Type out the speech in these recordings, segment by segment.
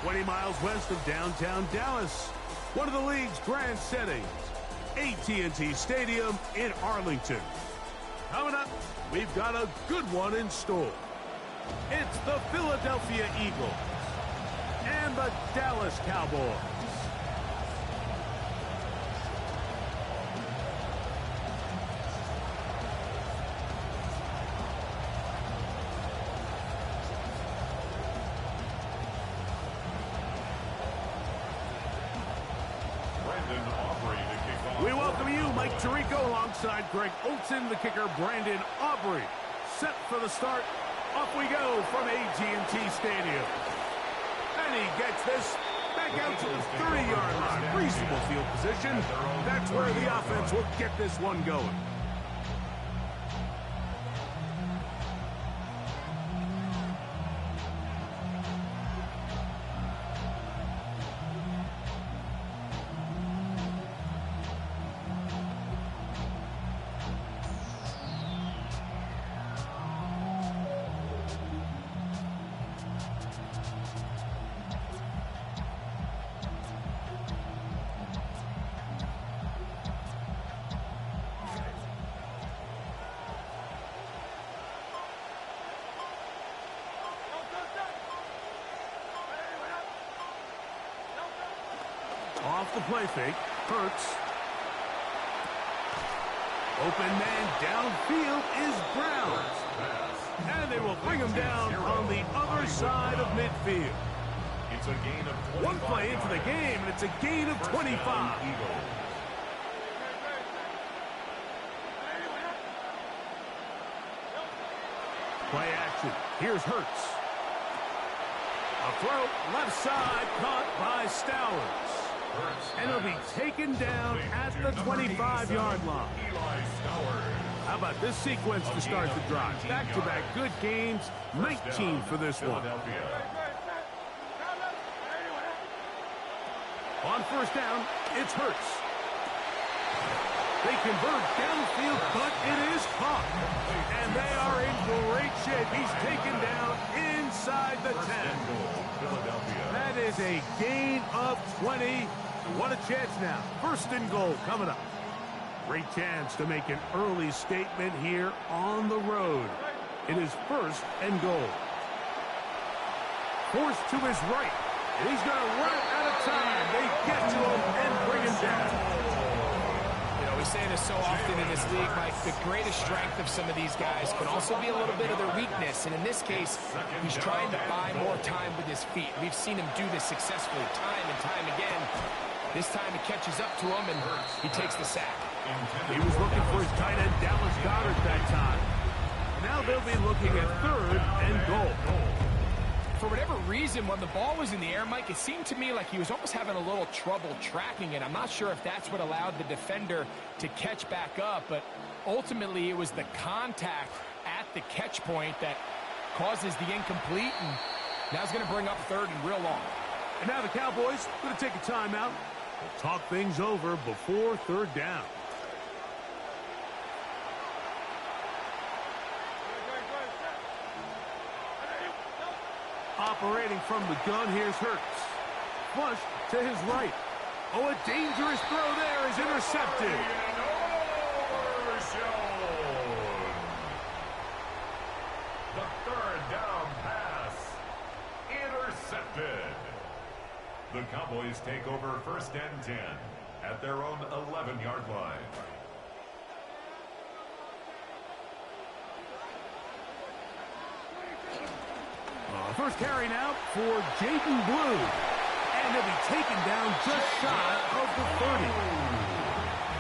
20 miles west of downtown Dallas. One of the league's grand settings, AT&T Stadium in Arlington. Coming up, we've got a good one in store. It's the Philadelphia Eagles and the Dallas Cowboys. We welcome you, Mike Tirico, alongside Greg Olson, the kicker, Brandon Aubrey. Set for the start. Off we go from AT&T Stadium. And he gets this back out to the 30-yard line. Reasonable field position. That's where the offense will get this one going. Off the play fake, Hurts. Open man downfield is Brown. And they will bring him down on the other side of midfield. It's a gain of 25. One play into the game, and it's a gain of 25. Play action. Here's Hurts. A throw, left side, caught by Stowers. And he'll be taken down at the 25-yard line. How about this sequence to start the drive? Back-to-back good games, 19 for this one. On first down, it's Hurts. They convert downfield, but it is caught. And they are in great shape. He's taken down inside the 10. That is a gain of 20. What a chance now. First and goal coming up. Great chance to make an early statement here on the road. It is first and goal. Forced to his right. And he's going to run it out of time. They get to him and bring him down. You know, we say this so often in this league, Mike, the greatest strength of some of these guys can also be a little bit of their weakness. And in this case, he's trying to buy more time with his feet. We've seen him do this successfully time and time again. This time he catches up to him and he takes the sack. He was looking for his tight end, Dallas Goedert, that time. Now they'll be looking at third and goal. For whatever reason, when the ball was in the air, Mike, it seemed to me like he was almost having a little trouble tracking it. I'm not sure if that's what allowed the defender to catch back up, but ultimately it was the contact at the catch point that causes the incomplete, and now it's going to bring up third and real long. And now the Cowboys going to take a timeout. We'll talk things over before third down. Operating from the gun, here's Hurts. Flush to his right. Oh, a dangerous throw there is intercepted. The third down pass intercepted. The Cowboys take over first and 10 at their own 11-yard line. First carry now for Jaden Blue. And he'll be taken down just shy of the 30.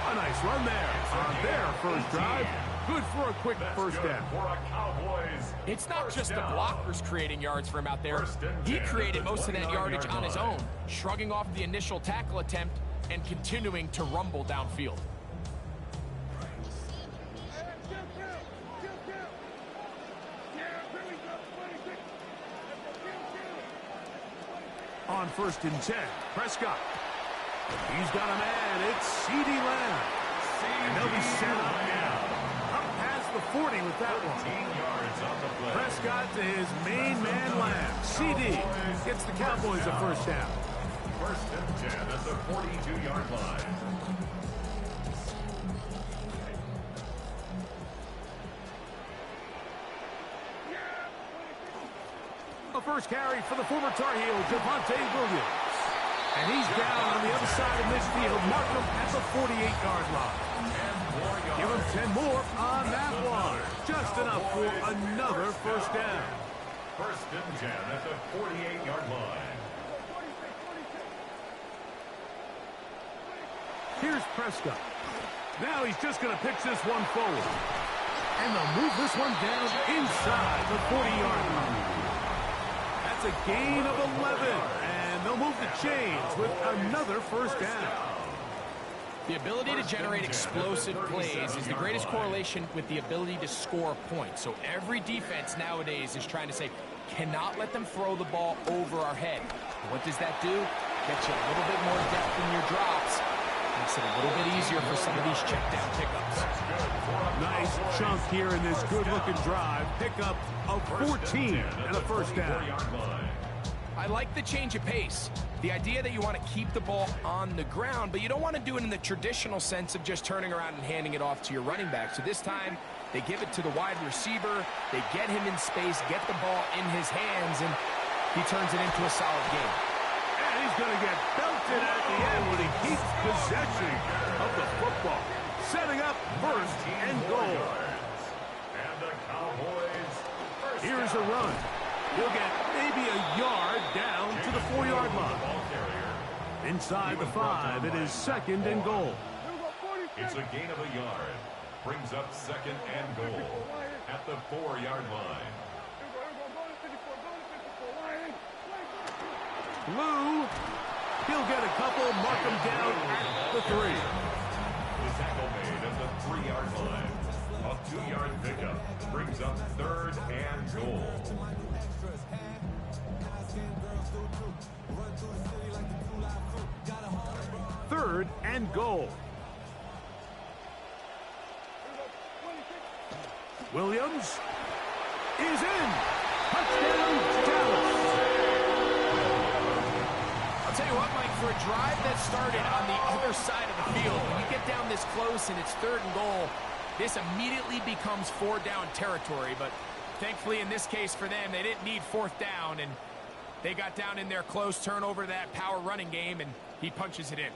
A nice run there on their first drive. Good for a quick first down. It's not just the blockers creating yards for him out there. He created most of that yardage on his own, shrugging off the initial tackle attempt and continuing to rumble downfield. On first and 10, Prescott. He's got a man. It's CeeDee Lamb. And they'll be set up now. Up past the 40 with that one. 14 yards on the play. Prescott to his main man Lamb. CD gets the Cowboys a first down. First and 10 at the 42-yard line. A first carry for the former Tar Heel, Javonte Williams. And he's down on the other side of midfield. Mark him at the 48-yard line. Give him 10 more on that one. Just enough for another first down. First and 10 at the 48-yard line. Here's Prescott. Now he's just going to pitch this one forward. And they'll move this one down inside the 40-yard line. That's a gain of 11. And they'll move the chains with another first down. The ability to generate explosive plays is the greatest correlation with the ability to score points. So every defense nowadays is trying to say, cannot let them throw the ball over our head. What does that do? Get you a little bit more depth in your drops. Makes it a little bit easier for some of these check down pickups. Nice chunk here in this good-looking drive. Pickup of 14 and a first down. I like the change of pace. The idea that you want to keep the ball on the ground, but you don't want to do it in the traditional sense of just turning around and handing it off to your running back. So this time, they give it to the wide receiver. They get him in space, get the ball in his hands, and he turns it into a solid game. And he's going to get belted at the end when he keeps possession of the football. Setting up first and goal. And the Cowboys. Here's a run. He'll get maybe a yard down to the 4-yard line. Inside the 5, it is second and goal. It's a gain of a yard. Brings up second and goal at the 4-yard line. Blue, he'll get a couple, mark him down at the 3. The tackle made at the 3-yard line. A 2-yard pickup brings up third and goal. Third and goal. Williams is in. Touchdown, Dallas. I'll tell you what, Mike, for a drive that started on the other side of the field, when you get down this close and it's third and goal, this immediately becomes 4-down territory. But thankfully, in this case for them, they didn't need 4th down, and they got down in there close, turnover that power running game, and he punches it in.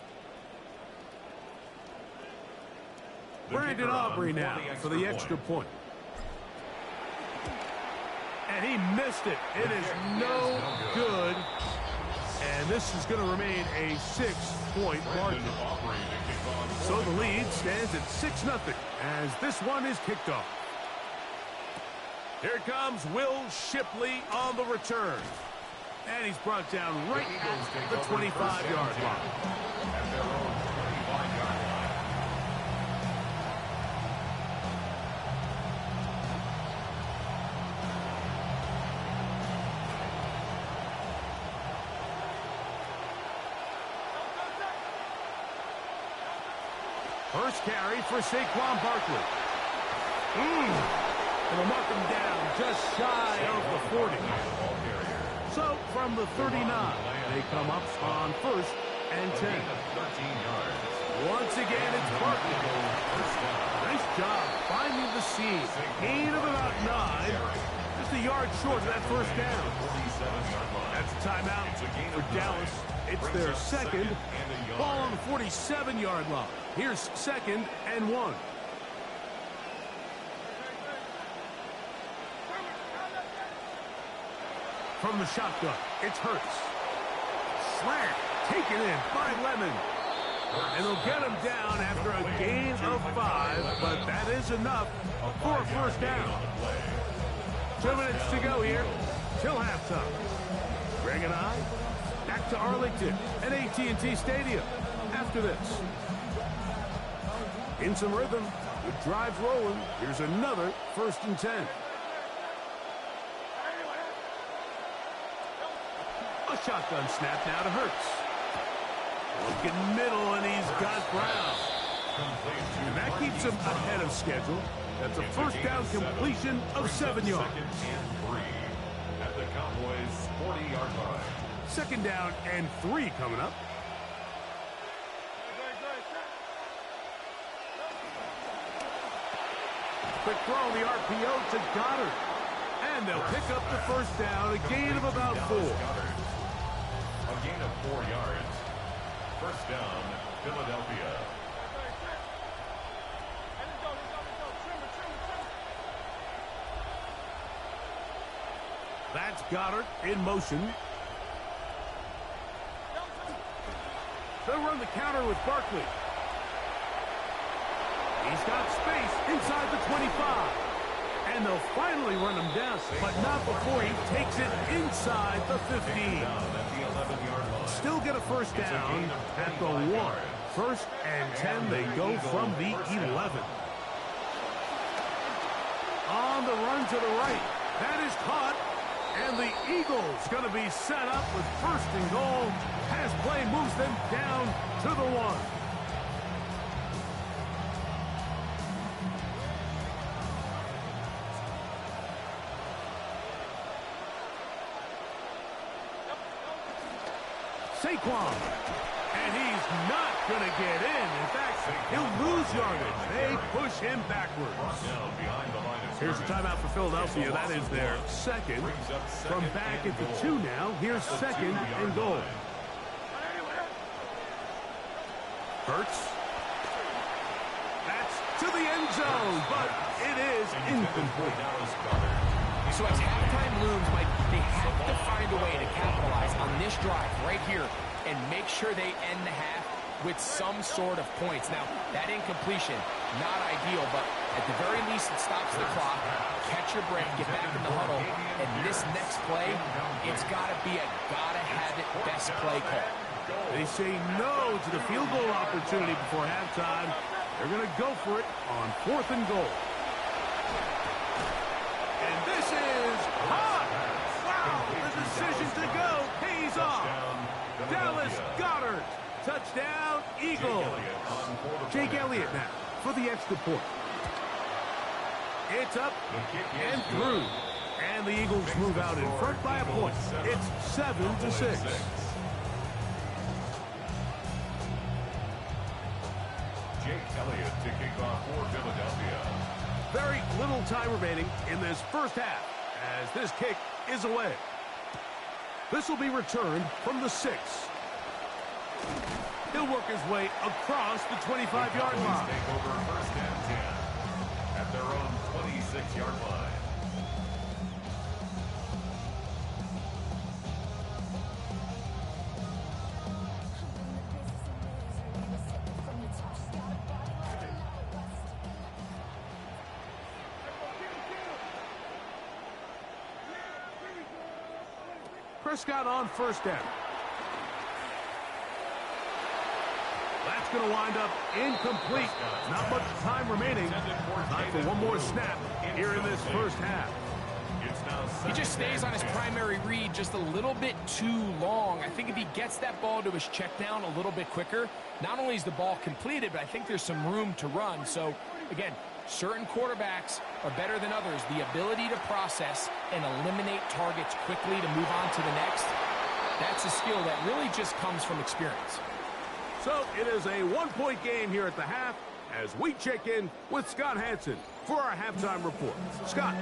Brandon Aubrey now for the extra point. And he missed it. It is no good. And this is going to remain a 6-point margin. So the lead stands at 6-0 as this one is kicked off. Here comes Will Shipley on the return. And he's brought down right at the 25-yard line. First carry for Saquon Barkley. And they'll mark him down just shy of the 40. So from the 39, they come up on first and 10. Once again, it's Barkley. Nice job finding the seam. Gain of about 9. Just a yard short of that first down. That's a timeout for Dallas. It's their second. Ball on the 47-yard line. Here's second and 1. From the shotgun, it's Hurts. Slant taken in by Lemon. And they'll get him down after a gain of 5, but that is enough for a first down. 2 minutes to go here till halftime. Greg and I back to Arlington at AT&T Stadium after this. In some rhythm, the drive's rolling. Here's another first and 10. A shotgun snap now to Hurts. Looking middle, and he's got Brown. And that keeps him ahead of schedule. That's a first down completion of 7 yards. Second and 3 at the Cowboys' 40-yard line. Second down and 3 coming up. Quick throw on the RPO to Goddard. And they'll pick up the first down, a gain of about 4. A gain of 4 yards. First down, Philadelphia. That's Goddard in motion. They'll run the counter with Barkley. He's got space inside the 25. And they'll finally run him down, but not before he takes it inside the 15. Still get a first down at the 1. First and 10, they go from the 11. On the run to the right. That is caught. And the Eagles going to be set up with first and goal. Pass play moves them down to the 1. Saquon. And he's not going to get in. In fact, he'll lose yardage. They push him backwards. Here's a timeout for Philadelphia. That is their second. From back at the 2 now, here's second and goal. Hurts. That's to the end zone, but it is incomplete. So as halftime looms, Mike, they have to find a way to capitalize on this drive right here and make sure they end the half with some sort of points. Now, that incompletion, not ideal, but at the very least, it stops the clock. Catch your breath, get back in the huddle, and this next play, it's got to be a gotta-have-it best play call. They say no to the field goal opportunity before halftime. They're going to go for it on 4th and goal. And this is hot. Wow, the decision to go pays off. Dallas Goedert. Touchdown, Eagles. Jake Elliott now for the extra point. It's up and through. And the Eagles move out in front by a point. It's 7-6. Jake Elliott to kick off for Philadelphia. Very little time remaining in this first half as this kick is away. This will be returned from the 6. He'll work his way across the 25-yard line. Take over first and 10 at their own 26-yard line. Prescott on first down. That's going to wind up incomplete. Not much time remaining. Time for one more snap here in this first half. He just stays on his primary read just a little bit too long. I think if he gets that ball to his check down a little bit quicker, not only is the ball completed, but I think there's some room to run. So, again, certain quarterbacks are better than others. The ability to process and eliminate targets quickly to move on to the next, that's a skill that really just comes from experience. So it is a one-point game here at the half as we check in with Scott Hansen for our halftime report. Scott.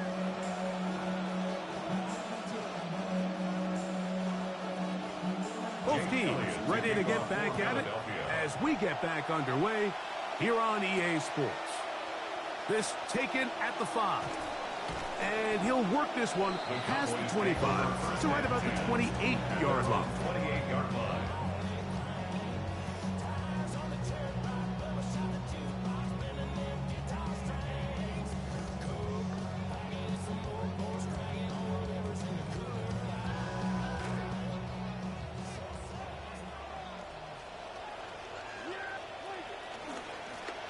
Both teams ready to get back at it as we get back underway here on EA Sports. This taken at the 5. And he'll work this one past the 25 to right about the 28-yard line. 28-yard line.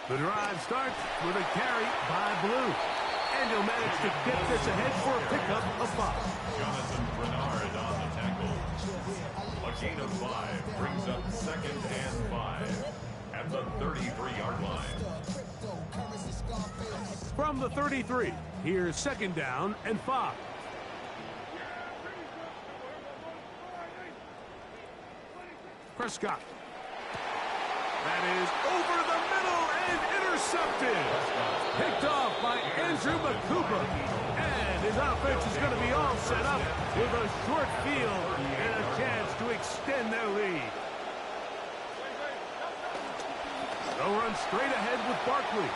The drive starts with a carry by Blue. And he'll manage to get this ahead for a pickup of 5. Jonathan Bernard on the tackle. A gain of 5 brings up second and 5 at the 33-yard line. From the 33, here's second down and 5. Prescott. That is over the middle and intercepted. Picked off by Andrew Makuba. And his offense is going to be all set up with a short field and a chance to extend their lead. They'll run straight ahead with Barkley.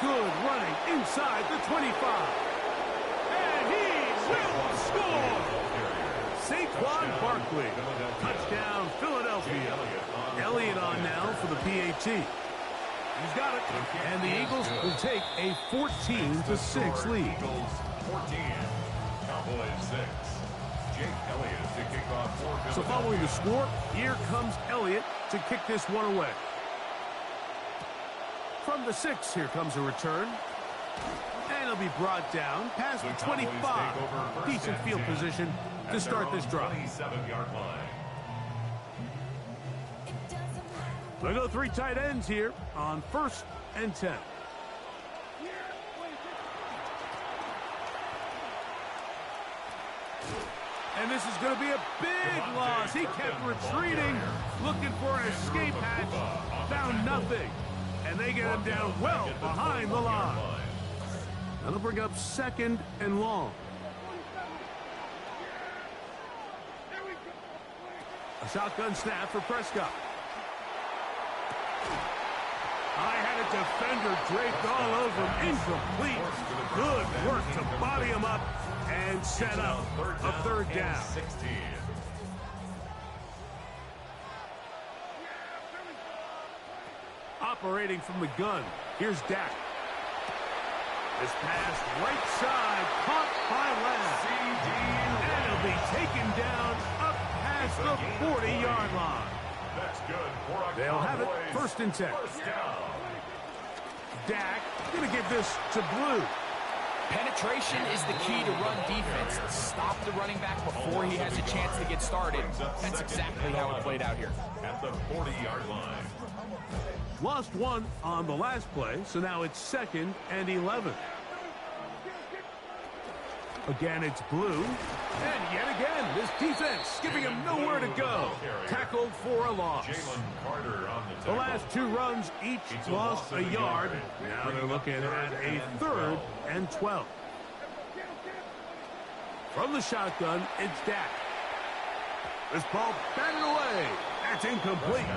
Good running inside the 25. And he will score! Saquon Barkley. Touchdown, Philadelphia. Elliott on now for the PAT. He's got it. And the Eagles will take a 14-6 lead. Eagles 14, Cowboys 6. Jake Elliott to kick off for So following the score, here comes Elliott to kick this one away. From the 6, here comes a return. And it'll be brought down past the 25. Decent field position to start this drive. 27-yard line. They'll go 3 tight ends here on 1st and 10. And this is going to be a big loss. He kept retreating, looking for an escape hatch, found nothing. And they get him down well behind the line. That'll bring up 2nd and long. A shotgun snap for Prescott. I had a defender draped all over him. Incomplete. Good work to body him up and set up a 3rd down. 16. Operating from the gun. Here's Dak. This pass right side caught by Lamb. And he'll be taken down up past the 40-yard line. That's good for a They'll have it Cowboys 1st and 10. first down. Dak going to give this to Blue. Penetration is the key to run defense. Stop the running back before he has a chance to get started. That's exactly how it played out here. At the 40-yard line. Lost 1 on the last play, so now it's 2nd and 11. Again, it's Blue. And yet again, this defense giving him nowhere to go. Tackled for a loss. Jalen Carter on the The tackle. last 2 runs each lost a yard. Now they're looking at a 3rd and 12. From the shotgun, it's Dak. This ball batted away. That's incomplete.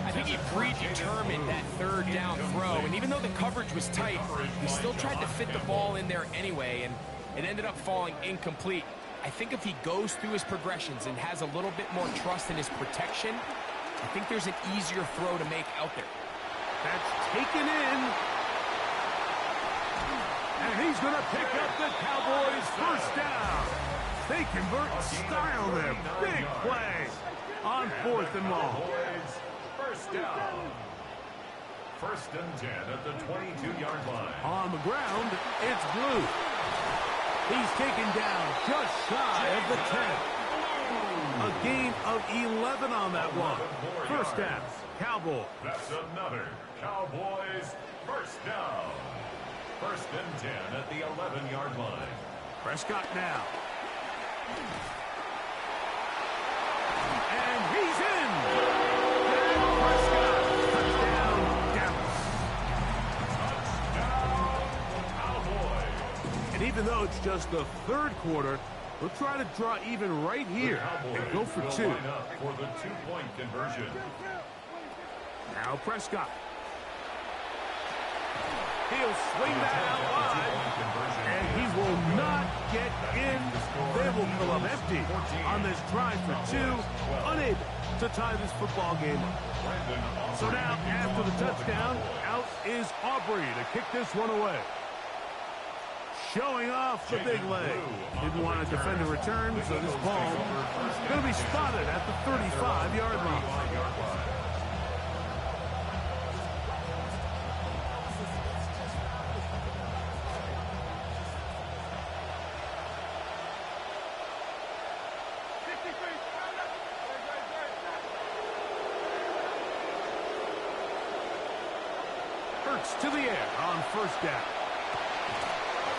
I think he predetermined that 3rd down throw, and even though the coverage was tight, he still tried to fit the ball in there anyway, and it ended up falling incomplete. I think if he goes through his progressions and has a little bit more trust in his protection, I think there's an easier throw to make out there. That's taken in. And he's going to pick up the Cowboys' 1st down. They convert style there. Big play on 4th and long. Cowboys first down. 1st and 10 at the 22-yard line. On the ground, it's Blue. He's taken down just shy of the 10. A gain of 11 on that one. 1st down, Cowboys. That's another Cowboys first down. 1st and 10 at the 11-yard line. Prescott now. And he's in. And Prescott. Touchdown, Dallas. Touchdown, Cowboys. And even though it's just the 3rd quarter, we'll try to draw even right here and go for 2. Line up for the 2-point conversion. Now Prescott. He'll swing that out wide, and he will not get in. They will come up empty on this drive for 2, unable to tie this football game up. So now, after the touchdown, out is Aubrey to kick this one away. Showing off the big leg. Didn't want to defend a return, so this ball is going to be spotted at the 35-yard line. looks to the air on first down.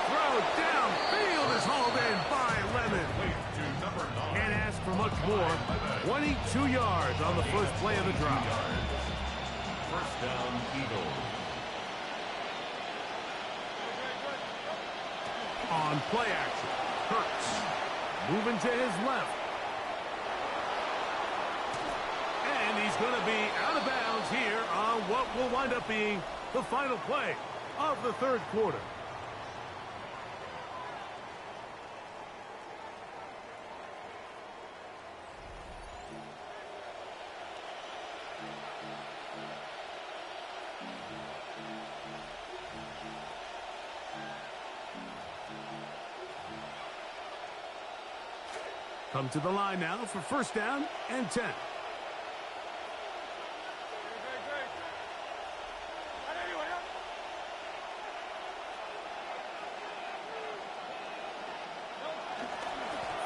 Throw downfield is hauled in by Lemon. Can't ask for much more. 22 yards on the first play of the drive. First down, Eagles. On play action, Hurts moving to his left. And he's going to be out of bounds here on what will wind up being the final play of the third quarter. Come to the line now for first down and 10.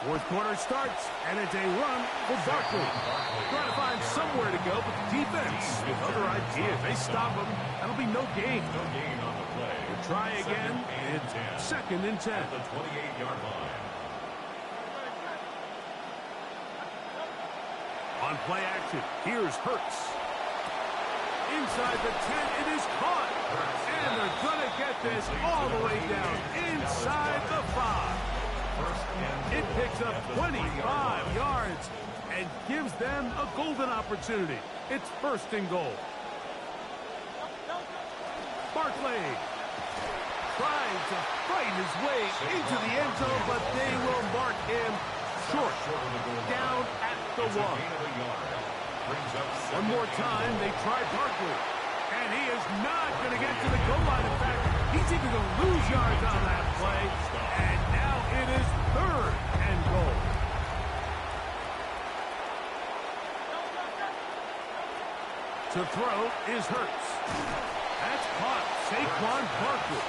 Fourth quarter starts, and it's a run for Barkley. Trying to find somewhere to go, but the defense with other ideas. They stop him. That'll be no gain. No gain on the play. We'll try again. It's second and 10. At the 28-yard line. On play action, here's Hurts. Inside the 10, it is caught. And they're going to get this all the way down inside the 5. It picks up 25 yards and gives them a golden opportunity. It's first and goal. Barkley trying to fight his way into the end zone, but they will mark him short, down at the 1. One more time, they try Barkley. And he is not going to get to the goal line. In fact, he's even going to lose yards on that play. And now it is third and goal. To throw is Hurts. That's caught. Saquon Barkley.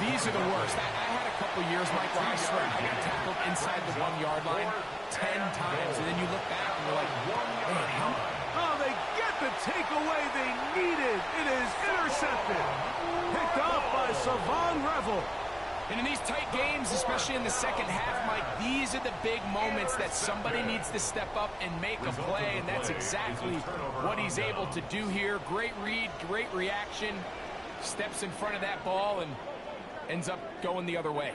These are the worst. I had a couple years, Mike, where I swear I got tackled inside the 1-yard line 10 times. And then you look back and you're like, man, how? Oh, they get the takeaway they needed. It is intercepted. Picked off by Savon Revel. And in these tight games, especially in the second half, Mike, these are the big moments that somebody needs to step up and make a play, and that's exactly what he's able to do here. Great read, great reaction, steps in front of that ball and ends up going the other way.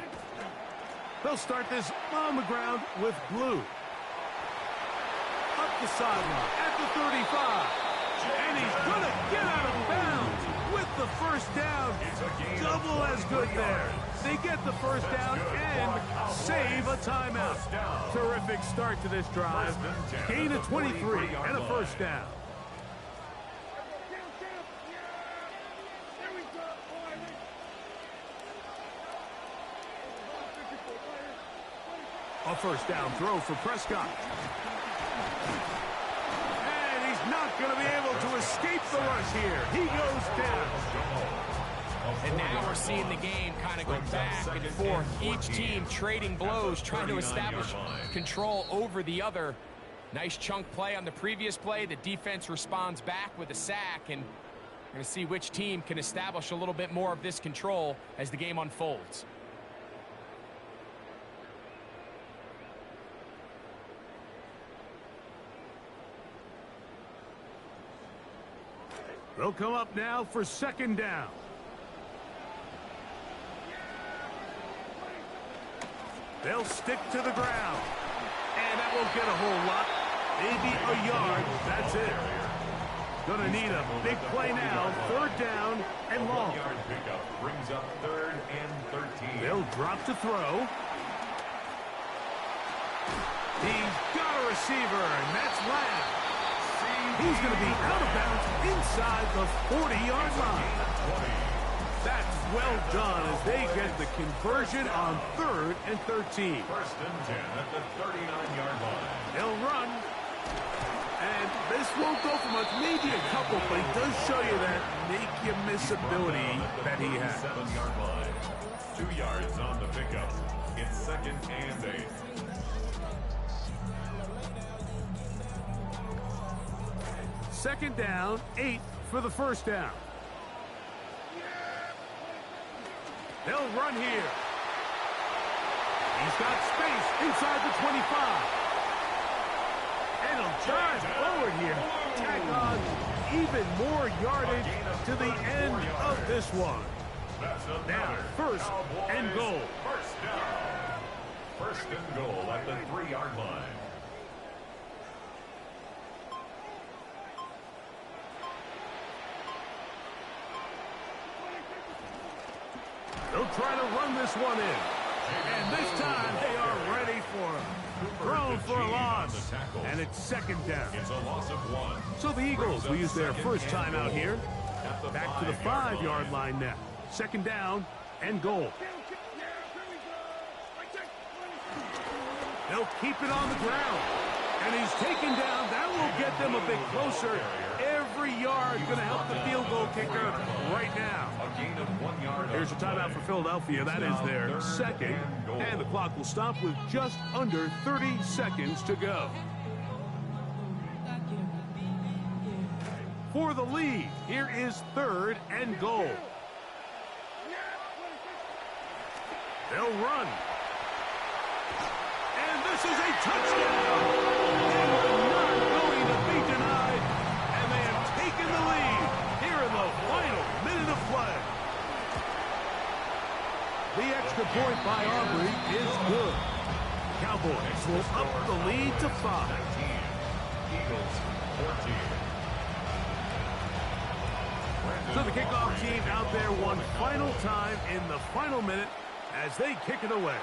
They'll start this on the ground with Blue. Up the sideline at the 35. And he's going to get out of bounds with the first down. Double as good there. They get the first down and save a timeout. Terrific start to this drive. Gain of 23 and a first down. A first down throw for Prescott. And he's not going to be able to escape the rush here. He goes down. And now we're seeing the game kind of go back and forth. Each team trading blows, trying to establish control over the other. Nice chunk play on the previous play. The defense responds back with a sack, and we're going to see which team can establish a little bit more of this control as the game unfolds. They'll come up now for second down. They'll stick to the ground. And that won't get a whole lot. Maybe a yard. That's it. Gonna need a big play now. Third down and long. Yard pickup brings up third and 13. They'll drop to throw. He's got a receiver, and that's Lamb. He's going to be out of bounds inside the 40-yard line. That's well done as they get the conversion on third and 13. First and 10 at the 39-yard line. They'll run. And this won't go for much, maybe a couple, but he does show you that make-you-miss ability that he has. 7-yard line. 2 yards on the pickup. It's second and 8. Second down, 8 for the first down. They'll run here. He's got space inside the 25. And he'll drive forward here. Tag on even more yardage to the end of this one. Now, first and goal. First down. First and goal at the 3-yard line. They'll try to run this one in. And this time they are ready for him. Thrown for a loss. And it's second down. It's a loss of 1. So the Eagles will use their first time out here. Back to the 5-yard line now. Second down and goal. They'll keep it on the ground. And he's taken down. That will get them a bit closer. Every yard going to help the field goal kicker right now. A gain of 1 yard. Here's a timeout for Philadelphia. That is their second. And the clock will stop with just under 30 seconds to go. For the lead, here is third and goal. They'll run. And this is a touchdown. They were not going to be denied. And they have taken the lead here in the final minute of play. The extra point by Aubrey is good. Cowboys will up the lead to 5. 19. Eagles 14. So the kickoff team out there one final time in the final minute as they kick it away.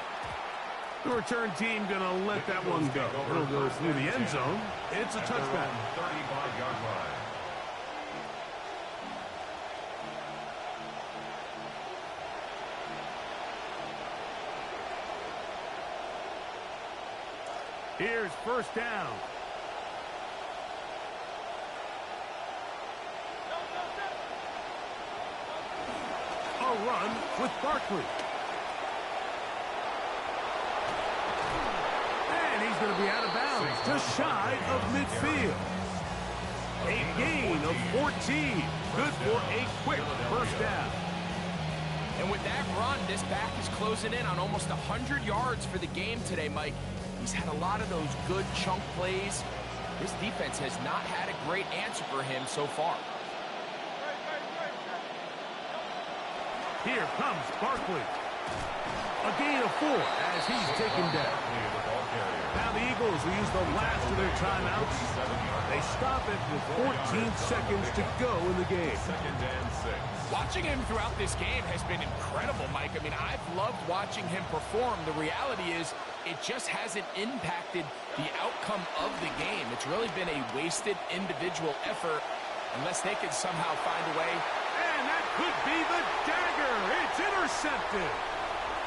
The return team going to let that one go. It'll go through the end zone. It's a touchback. 35-yard line. Here's first down. A run with Barkley. And he's going to be out of bounds, just shy of midfield. A gain of 14. Good for a quick first down. And with that run, this back is closing in on almost 100 yards for the game today, Mike. He's had a lot of those good chunk plays. This defense has not had a great answer for him so far. Here comes Barkley. A gain of 4 as he's taken down. Now the Eagles will use the last of their timeouts. They stop it with 14 seconds to go in the game. Second and 6. Watching him throughout this game has been incredible, Mike. I mean, I've loved watching him perform. The reality is it just hasn't impacted the outcome of the game. It's really been a wasted individual effort unless they can somehow find a way. And that could be the dagger. It's intercepted.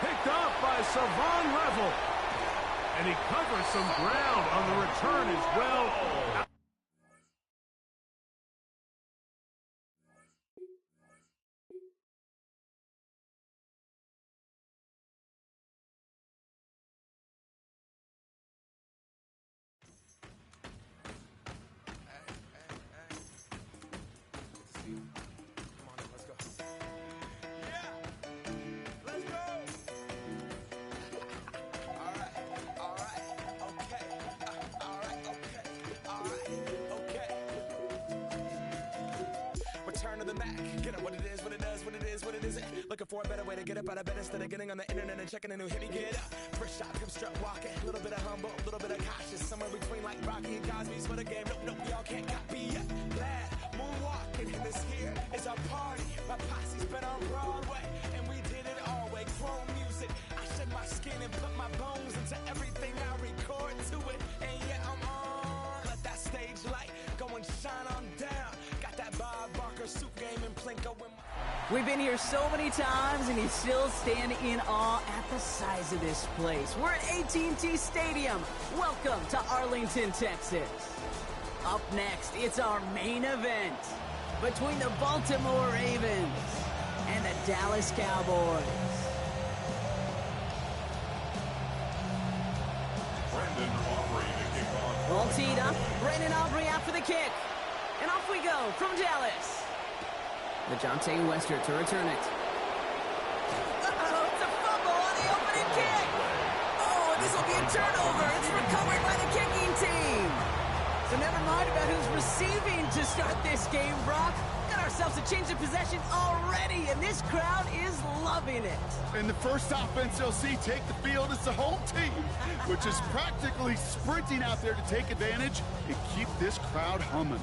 Picked off by Savon Revel. And he covers some ground on the return as well. Turn to the Mac, get up what it is, what it does, what it is, what it isn't. Looking for a better way to get up out of bed instead of getting on the internet and checking a new hit. Me get up, first shot, come strut walking. A little bit of humble, a little bit of cautious. Somewhere between like Rocky and Cosby's for the game. Nope, nope, y'all can't copy yet. Glad, moonwalking, and this here is our party. My posse's been on Broadway, and we did it all way. Chrome music, I shed my skin and put my bones into everything I record to it. And yeah, I'm on. Let that stage light go and shine on down. Got that Bob Barker suit game and Plinko in my... We've been here so many times, and you still stand in awe at the size of this place. We're at AT&T Stadium. Welcome to Arlington, Texas. Up next, it's our main event between the Baltimore Ravens and the Dallas Cowboys. Brandon Aubrey to kick off. All teed up, Brandon Aubrey out for the kick. And off we go from Dallas. DeJounte Wester to return it. turnover. It's recovered by the kicking team. So never mind about who's receiving to start this game, Brock. Got ourselves a change of possession already, and this crowd is loving it. And the first offense they'll see take the field is the home team, which is practically sprinting out there to take advantage and keep this crowd humming.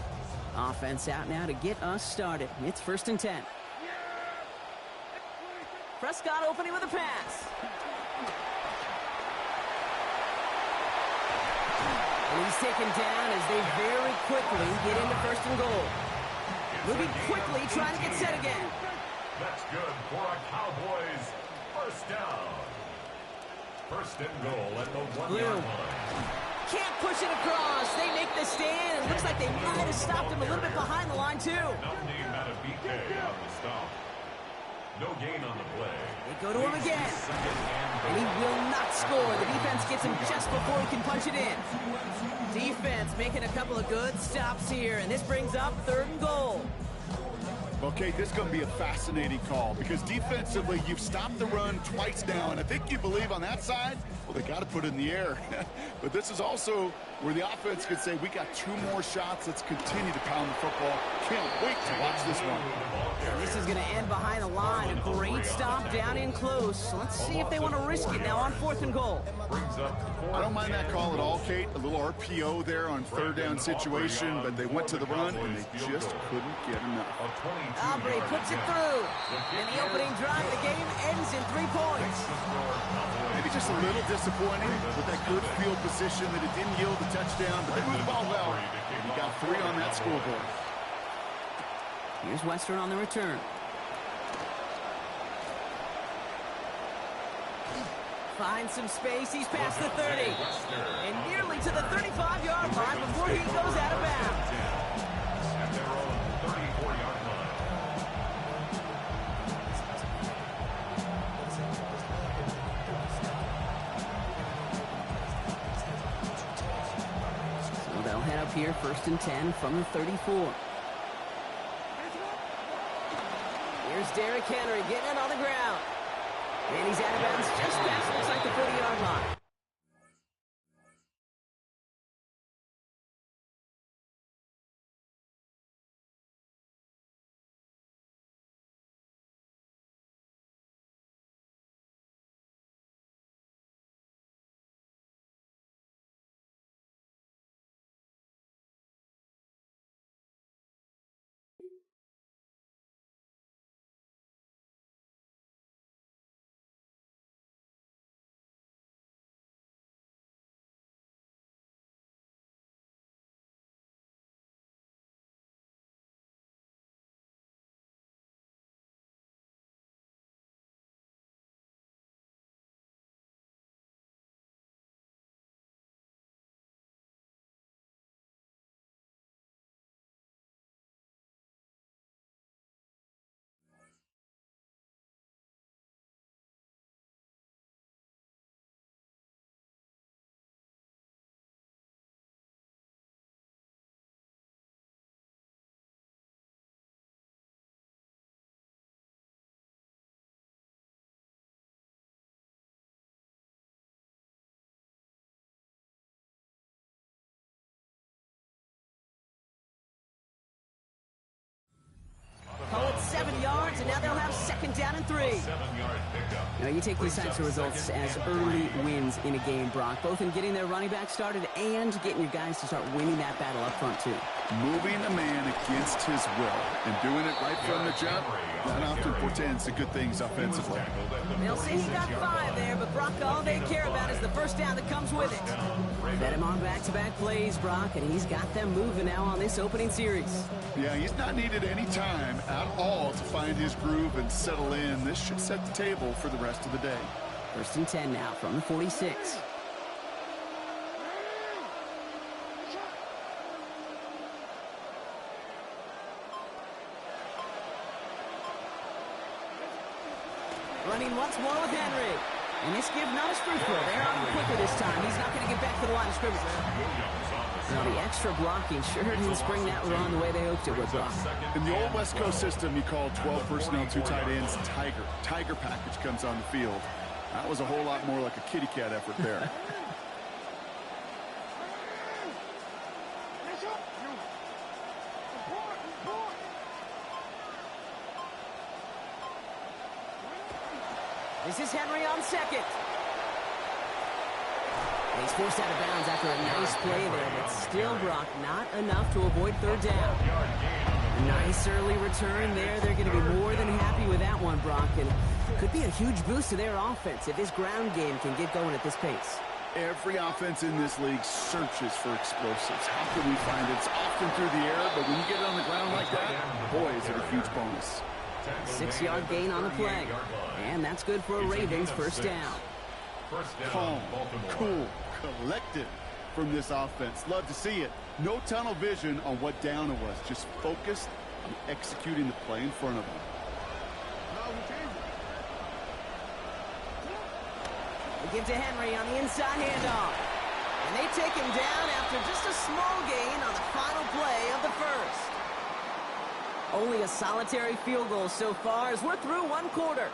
Offense out now to get us started. It's 1st and 10. Prescott opening with a pass. And he's taken down as they very quickly get into 1st and goal. Moving quickly, trying to get set again. That's good for a Cowboys first down. 1st and goal at the 1-yard line. Can't push it across. They make the stand. It looks like they might have stopped him a little bit behind the line, too. Name Matabike on the stop. No gain on the play. They go to him again. And he will not score. The defense gets him just before he can punch it in. Defense making a couple of good stops here, and this brings up 3rd and goal. Okay, this is going to be a fascinating call because defensively, you've stopped the run twice now, and I think you believe on that side, well, they got to put it in the air. But this is also where the offense could say, we got 2 more shots. Let's continue to pound the football. Can't wait to watch this one. And this is going to end behind the line. A great stop down in close. Let's see if they want to risk it now on 4th and goal. I don't mind that call at all, Kate. A little RPO there on 3rd down situation, but they went to the run, and they just couldn't get enough. Aubrey puts it through. And the opening drive of the game ends in 3 points. Maybe just a little disappointing with that good field position that it didn't yield the touchdown, but they moved the ball well. And you got 3 on that scoreboard. Here's Western on the return. Finds some space. He's past the 30. And nearly to the 35-yard line before he goes out of bounds. At their own 34-yard line. So they'll head up here 1st and 10 from the 34. Here's Derrick Henry getting it on the ground. And he's out of bounds just past, looks like the 40-yard line. Call it 7 yards, and now they'll have 2nd down and 3. 7-yard pickup. Now, you take these types of results as early wins in a game, Brock, both in getting their running back started and getting your guys to start winning that battle up front, too. Moving a man against his will and doing it right from the jump, that often portends to good things offensively. They'll say he got 5 there, but Brock, all they care about is the first down that comes with it. Fed him on back-to-back plays, Brock, and he's got them moving now on this opening series. Yeah, he's not needed any time at all to find his groove and settle in. This should set the table for the rest of the day. 1st and 10 now from the 46. Running once more with Henry. And this give not as fruitful. They're on him quicker this time. He's not going to get back to the line of scrimmage. Now, the extra blocking sure didn't spring that run the way they hoped it would, Brock. In the old West Coast system, you call 12 personnel, 2 tight ends, Tiger package comes on the field. That was a whole lot more like a kitty cat effort there. This is Henry on second. He's forced out of bounds after a nice play there, but still, Brock, not enough to avoid third down. Nice early return there. They're going to be more than happy with that one, Brock, and could be a huge boost to their offense if this ground game can get going at this pace. Every offense in this league searches for explosives. How can we find it? It's often through the air, but when you get it on the ground like that, boy, is it a huge bonus. 6-yard gain on the play, and that's good for a Ravens first down. Calm, cool, collected from this offense. Love to see it. No tunnel vision on what down it was. Just focused on executing the play in front of them. They give to Henry on the inside handoff. And they take him down after just a small gain on the final play of the first. Only a solitary field goal so far as we're through one quarter.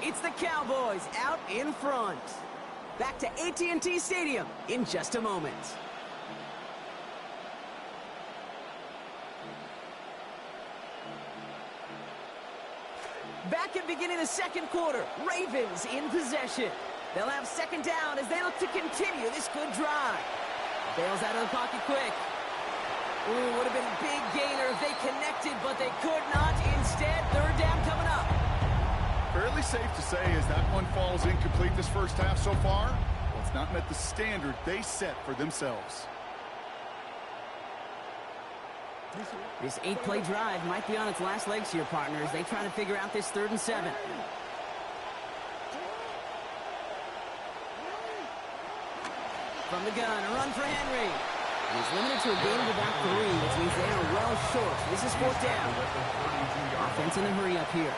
It's the Cowboys out in front. Back to AT&T Stadium in just a moment. Back at beginning of the second quarter, Ravens in possession. They'll have second down as they look to continue this good drive. Bales out of the pocket quick. Ooh, would have been a big gainer if they connected, but they could not. Instead, third down coming up. Fairly safe to say as that one falls incomplete this first half so far, well, it's not met the standard they set for themselves. This 8-play drive might be on its last legs here, partners. They try to figure out this 3rd and 7. From the gun, a run for Henry. He's limited to a gain of about 3, which means they are well short. This is 4th down. Offense in a hurry up here.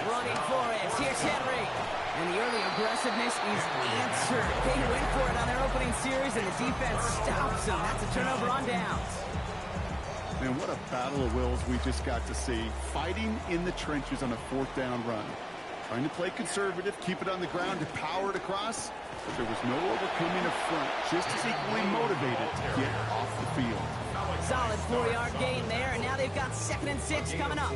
Running for it. Here's Henry. And the early aggressiveness is answered. They went for it on their opening series, and the defense stops them. That's a turnover on downs. Man, what a battle of wills we just got to see. Fighting in the trenches on a 4th down run. Trying to play conservative, keep it on the ground, to power it across. But there was no overcoming a front. Just as equally motivated to get off the field. Solid 4-yard gain there, and now they've got 2nd and 6 coming up.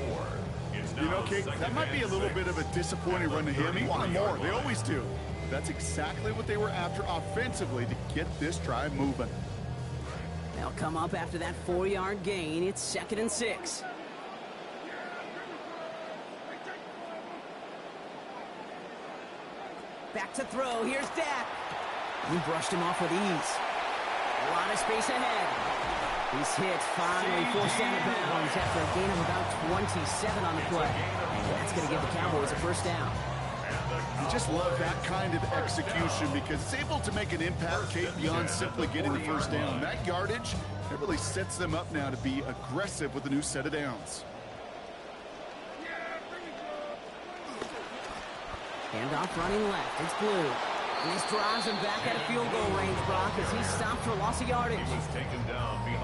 You know, Kate, that might be a little bit of a disappointing run to him. He wanted more. They always do. That's exactly what they were after offensively to get this drive moving. They'll come up after that 4-yard gain. It's 2nd and 6. Back to throw. Here's Dak. He brushed him off with ease. A lot of space ahead. He's hit, finally forced out of bounds after a gain of about 27 on the play. And that's going to give the Cowboys a first down. You just love that kind of execution because it's able to make an impact, Kate, beyond simply getting the first down. That yardage, it really sets them up now to be aggressive with a new set of downs. Handoff running left. It's Blue. And this drives him back out of field goal range, Brock, as he stopped for loss of yardage.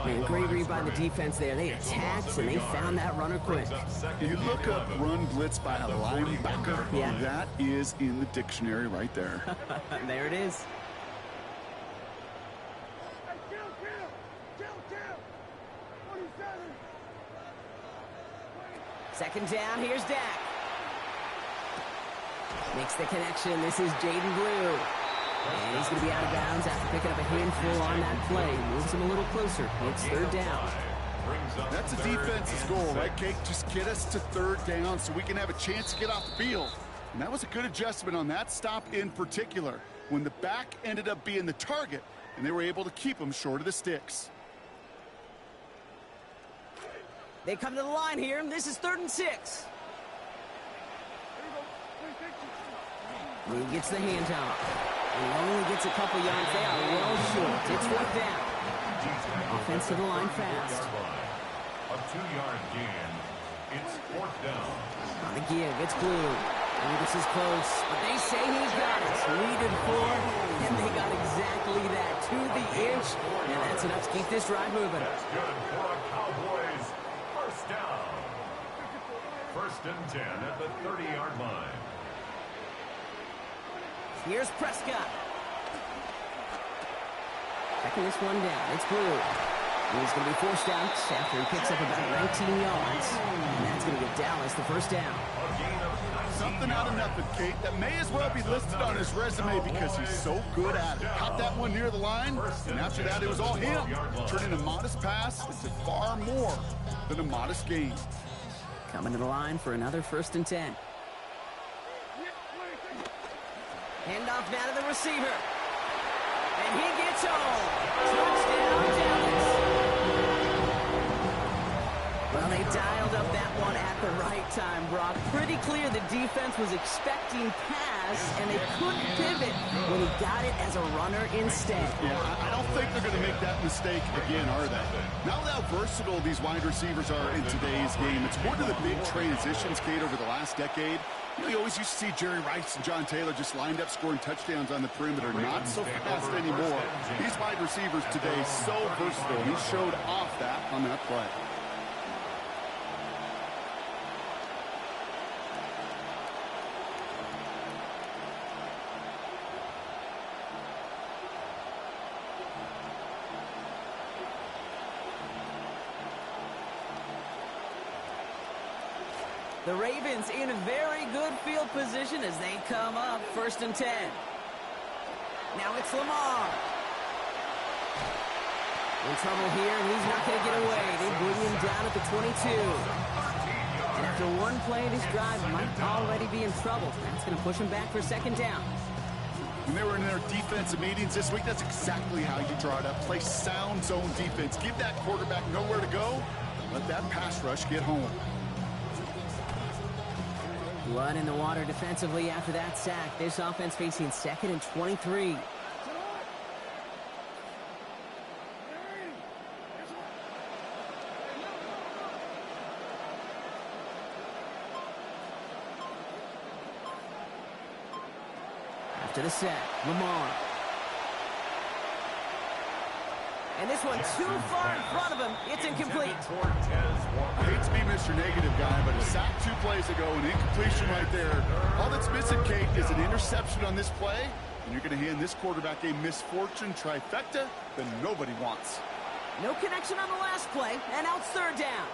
Man, great read by the defense there. They attacked, and they found that runner quick. You look up run blitz by a linebacker. Yeah. That is in the dictionary right there. There it is. Second down, here's Dak. Makes the connection. This is Jaden Blue. And he's going to be out of bounds after picking up a handful on that play. Moves him a little closer. It's 3rd down. That's a defense's goal, right, Kate? Just get us to 3rd down so we can have a chance to get off the field. And that was a good adjustment on that stop in particular, when the back ended up being the target, and they were able to keep him short of the sticks. They come to the line here, and this is 3rd and 6. Blue gets the handoff. He only gets a couple yards. They are well short. It's 4th down. Offense to the line fast. A 2-yard gain. It's 4th down. On the give, it's Blue. Ooh, this is close, but they say he's got it. 3 to 4, and they got exactly that, to the inch. And that's enough to keep this drive moving. That's good for a Cowboys first down. 1st and 10 at the 30-yard line. Here's Prescott. Checking this one down. It's Blue. He's going to be forced out after he picks up about 19 yards. And that's going to give Dallas the first down. Something out of nothing, Kate. That may as well be listed on his resume because he's so good at it. Caught that one near the line, and after that, it was all him. Turning a modest pass into far more than a modest gain. Coming to the line for another 1st and 10. Handoff now to the receiver. And he gets home. Touchdown, Dallas. Well, they dialed up that one at the right time, Brock. Pretty clear the defense was expecting pass, and they couldn't pivot when he got it as a runner instead. Yeah, I don't think they're going to make that mistake again, are they? Now how versatile these wide receivers are in today's game. It's more to the big transitions, Kate, over the last decade. You always used to see Jerry Rice and John Taylor just lined up scoring touchdowns on the perimeter. Not so fast anymore. These wide receivers today so versatile. He showed off that on that play. The Ravens in a very good field position as they come up 1st and 10. Now it's Lamar. In trouble here, and he's not going to get away. They bring him down at the 22. And after one play, this drive might already be in trouble. That's going to push him back for 2nd down. When they were in their defensive meetings this week, that's exactly how you draw it up. Play sound zone defense. Give that quarterback nowhere to go. Let that pass rush get home. Blood in the water defensively after that sack. This offense facing 2nd and 23. After the sack, Lamar. And this one too far in front of him. It's incomplete. I hate to be Mr. Negative guy, but a sack 2 plays ago, an incompletion right there. All that's missing, Kate, is an interception on this play, and you're going to hand this quarterback a misfortune trifecta that nobody wants. No connection on the last play, and now it's 3rd down.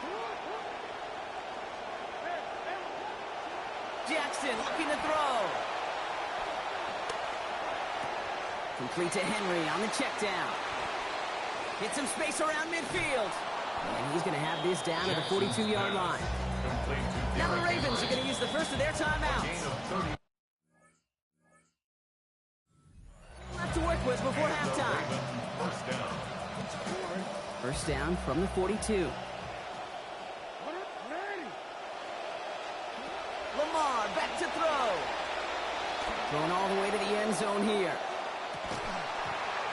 Jackson looking to throw. Complete to Henry on the check down. Get some space around midfield. And he's going to have this down at the 42-yard line. Now the Ravens are going to use the first of their timeouts. Left to work with before halftime. First down from the 42. Lamar back to throw. Going all the way to the end zone here.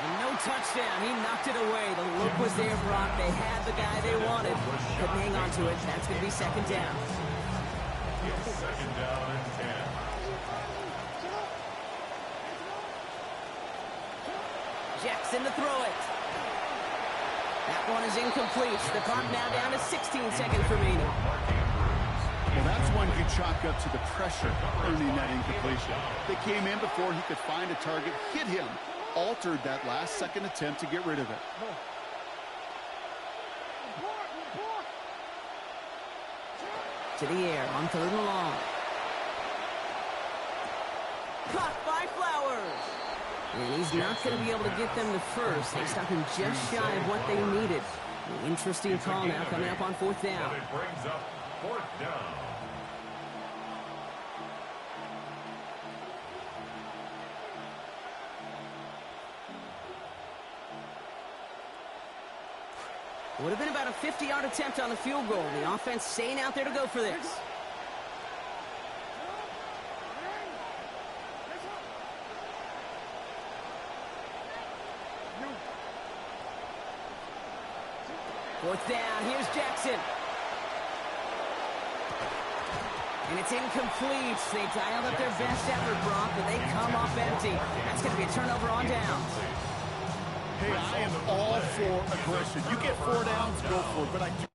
And no touchdown. He knocked it away. The look was there, Brock. They had the guy they wanted. Couldn't hang on to it. That's going to be 2nd down. It's 2nd down and 10. Jackson to throw it. That one is incomplete. The clock now down to 16 seconds remaining. Well, that's one you chalk up to the pressure earning that incompletion. They came in before he could find a target, hit him, altered that last second attempt to get rid of it. To the air on 3rd and long. Caught by Flowers. And he's not going to be able to get them to first. They stopped him just shy of what they needed. An interesting call now coming up on 4th down. But it brings up 4th down. Would have been about a 50-yard attempt on the field goal. The offense staying out there to go for this. Fourth down, here's Jackson. And it's incomplete. They dialed up their best effort, Brock, but they come off empty. That's going to be a turnover on downs. Hey, I am all for aggression. You get 4 downs, go for it. But I do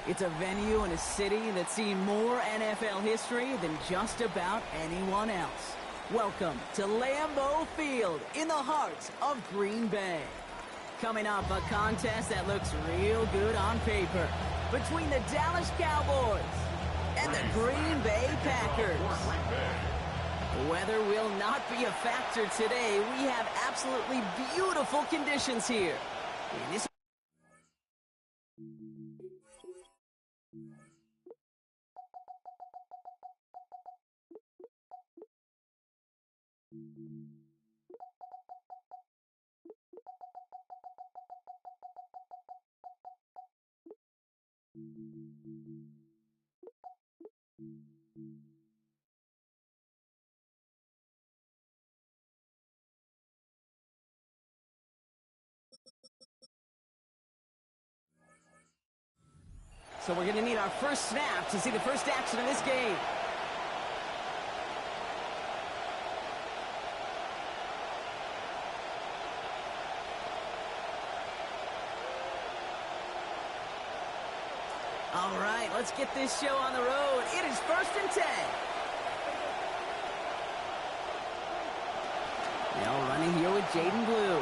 It's a venue in a city that's seen more NFL history than just about anyone else. Welcome to Lambeau Field in the heart of Green Bay. Coming up, a contest that looks real good on paper between the Dallas Cowboys and the Green Bay Packers. The weather will not be a factor today. We have absolutely beautiful conditions here. In this So we're going to need our first snap to see the first action of this game. All right, let's get this show on the road. It is 1st and 10. Now running here with Jaden Blue.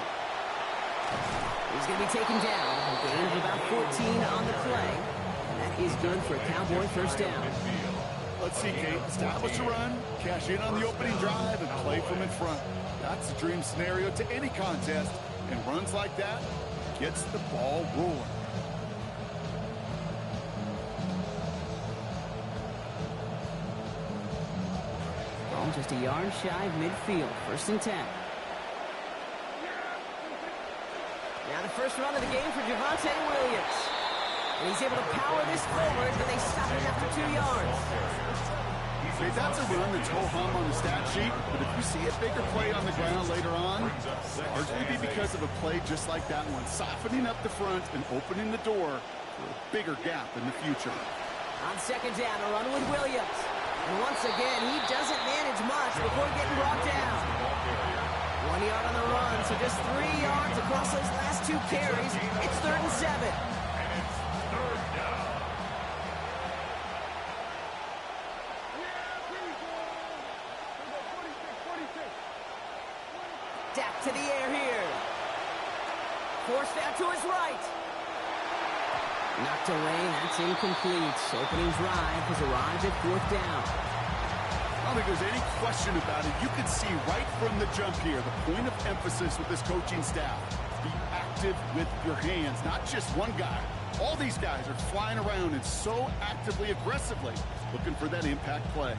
He's going to be taken down. A gain of about 14 on the play. That is good for a Cowboy first down. Let's see, Kate. Establish a run, cash in on the opening drive, and play from in front. That's the dream scenario to any contest. And runs like that gets the ball rolling. Ball just a yard shy of midfield. 1st and 10. Now the first run of the game for Javonte Williams. And he's able to power this forward, but they stop him after 2 yards. Okay, that's a run that's ho-hum on the stat sheet, but if you see a bigger play on the ground later on, largely be because of a play just like that one, softening up the front and opening the door for a bigger gap in the future. On 2nd down, a run with Williams. And once again, he doesn't manage much before getting brought down. 1 yard on the run, so just 3 yards across those last 2 carries. It's 3rd and 7. Dak to the air here. Forced out to his right. Knocked away, that's incomplete. Opening drive has arrived at 4th down. I don't think there's any question about it. You can see right from the jump here, the point of emphasis with this coaching staff. Be active with your hands, not just one guy. All these guys are flying around and so actively, aggressively looking for that impact play.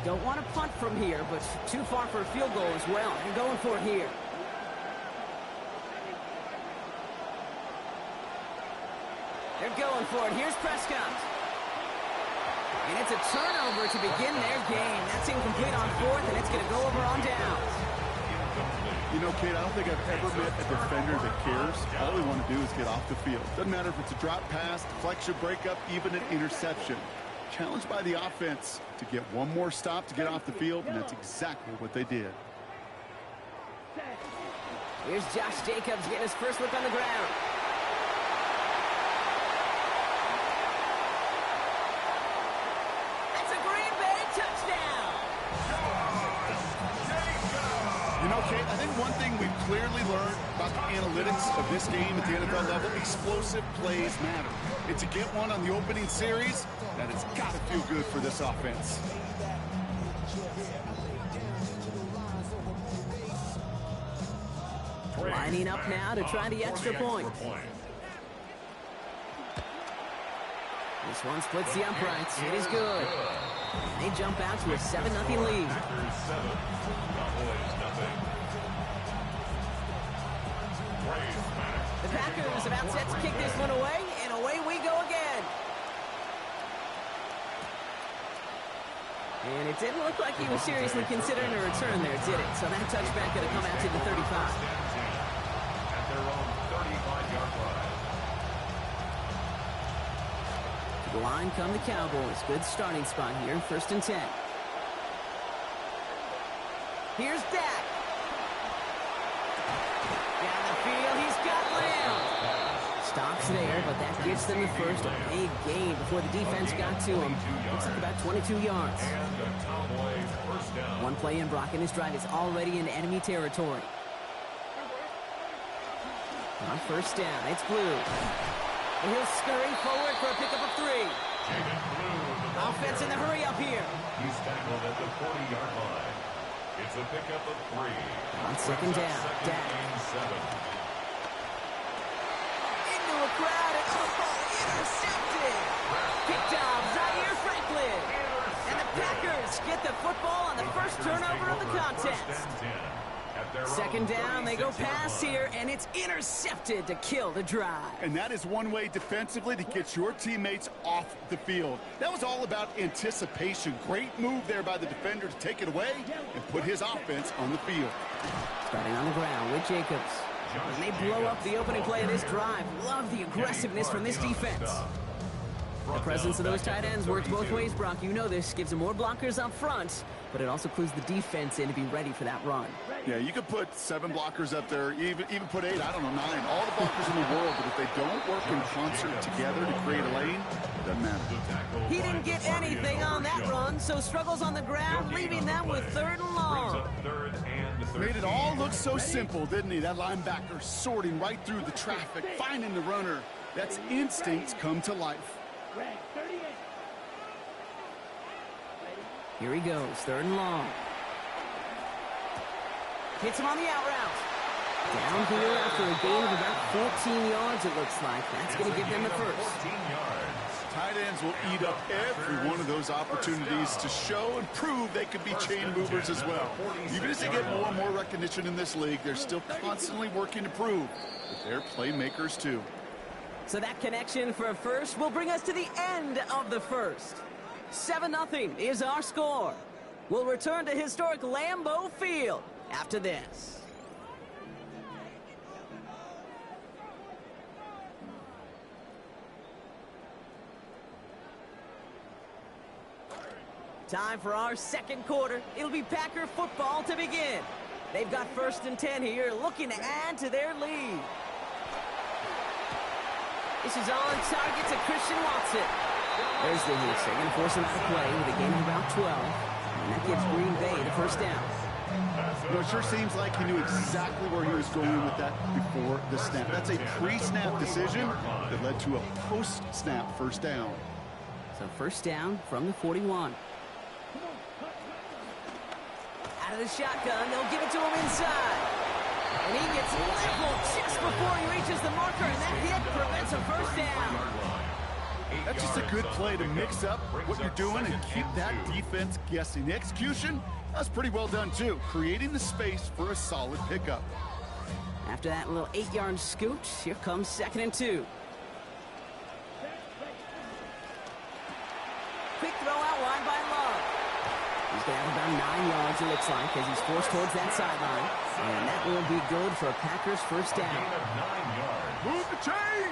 Don't want to punt from here, but too far for a field goal as well. And going for it here. They're going for it. Here's Prescott. And it's a turnover to begin their game. That's incomplete on 4th, and it's going to go over on downs. You know, Kate, I don't think I've ever met a defender that cares. All they want to do is get off the field. Doesn't matter if it's a drop pass, deflection, breakup, even an interception. Challenged by the offense to get one more stop to get off the field, and that's exactly what they did. Here's Josh Jacobs getting his first look on the ground. That's a Green Bay touchdown. You know, Kate, I think one thing we've clearly learned about the analytics of this game at the NFL level, explosive plays matter. And to get one on the opening series, that has got to feel good for this offense. Lining up now to try the extra point. This one splits the uprights. It is good. They jump out to a 7-0 lead. The Packers about set to kick this one away, and away we go again. And it didn't look like he was seriously considering a return there, did it? So that touchback going to come out to the 35. At their own 35-yard line. To the line come the Cowboys. Good starting spot here, 1st and 10. Here's Dak. Down the field, he's got Lamb. stops there, but that gets them the first. A big gain before the defense got to him. Looks like about 22 yards. And the Cowboys first down. One play in, Brock, and his drive is already in enemy territory. On first down, it's Blue. And he'll scurry forward for a pickup of 3. Jacob Blue, the Offense in the hurry up here. He's tackled at the 40-yard line. It's a pickup of 3. On second down, Dak. And 7. Into a crowd and intercepted. Picked off Zaire Franklin. And the Packers get the football on the first turnover of the contest. Second down, they go pass here, and it's intercepted to kill the drive. And that is one way defensively to get your teammates off the field. That was all about anticipation. Great move there by the defender to take it away and put his offense on the field. Starting on the ground with Jacobs. And they blow up the opening play of this drive. Love the aggressiveness from this defense. The presence of those tight ends works both ways, Brock. You know this. Gives them more blockers up front, but it also clues the defense in to be ready for that run. Yeah, you could put 7 blockers up there, even put 8, I don't know, 9. All the blockers in the world, but if they don't work in concert together to create a lane, it doesn't matter. He didn't get anything on that run, so struggles on the ground, leaving them with 3rd and long. Made it all look so simple, didn't he? That linebacker sorting right through the traffic, finding the runner. That's instincts come to life. Here he goes, 3rd and long. Hits him on the out route. Down here after a gain of about 14 yards, it looks like. That's going to give them the first. Tight ends will eat up every one of those opportunities to show and prove they could be chain movers as well. Even as they get more and more recognition in this league, they're still constantly working to prove that they're playmakers too. So that connection for a first will bring us to the end of the first. 7-0 is our score. We'll return to historic Lambeau Field after this. Time for our second quarter. It'll be Packer football to begin. They've got 1st and 10 here, looking to add to their lead. This is on target to Christian Watson. There's the hit. They're going to force him out of play with a gain of about 12. And that gives Green Bay the first down. You know, it sure seems like he knew exactly where he was going with that before the snap. That's a pre-snap decision that led to a post-snap first down. So first down from the 41. Out of the shotgun, they'll give it to him inside. And he gets leveled just before he reaches the marker, and that hit prevents a first down. That's just a good play to mix up what you're doing and keep that defense guessing. The execution, that's pretty well done too, creating the space for a solid pickup. After that little 8-yard scoot, here comes 2nd and 2. Quick throw out wide by Love. He's going to have about 9 yards, it looks like, as he's forced towards that sideline. And that will be good for a Packers first down. Move the chain!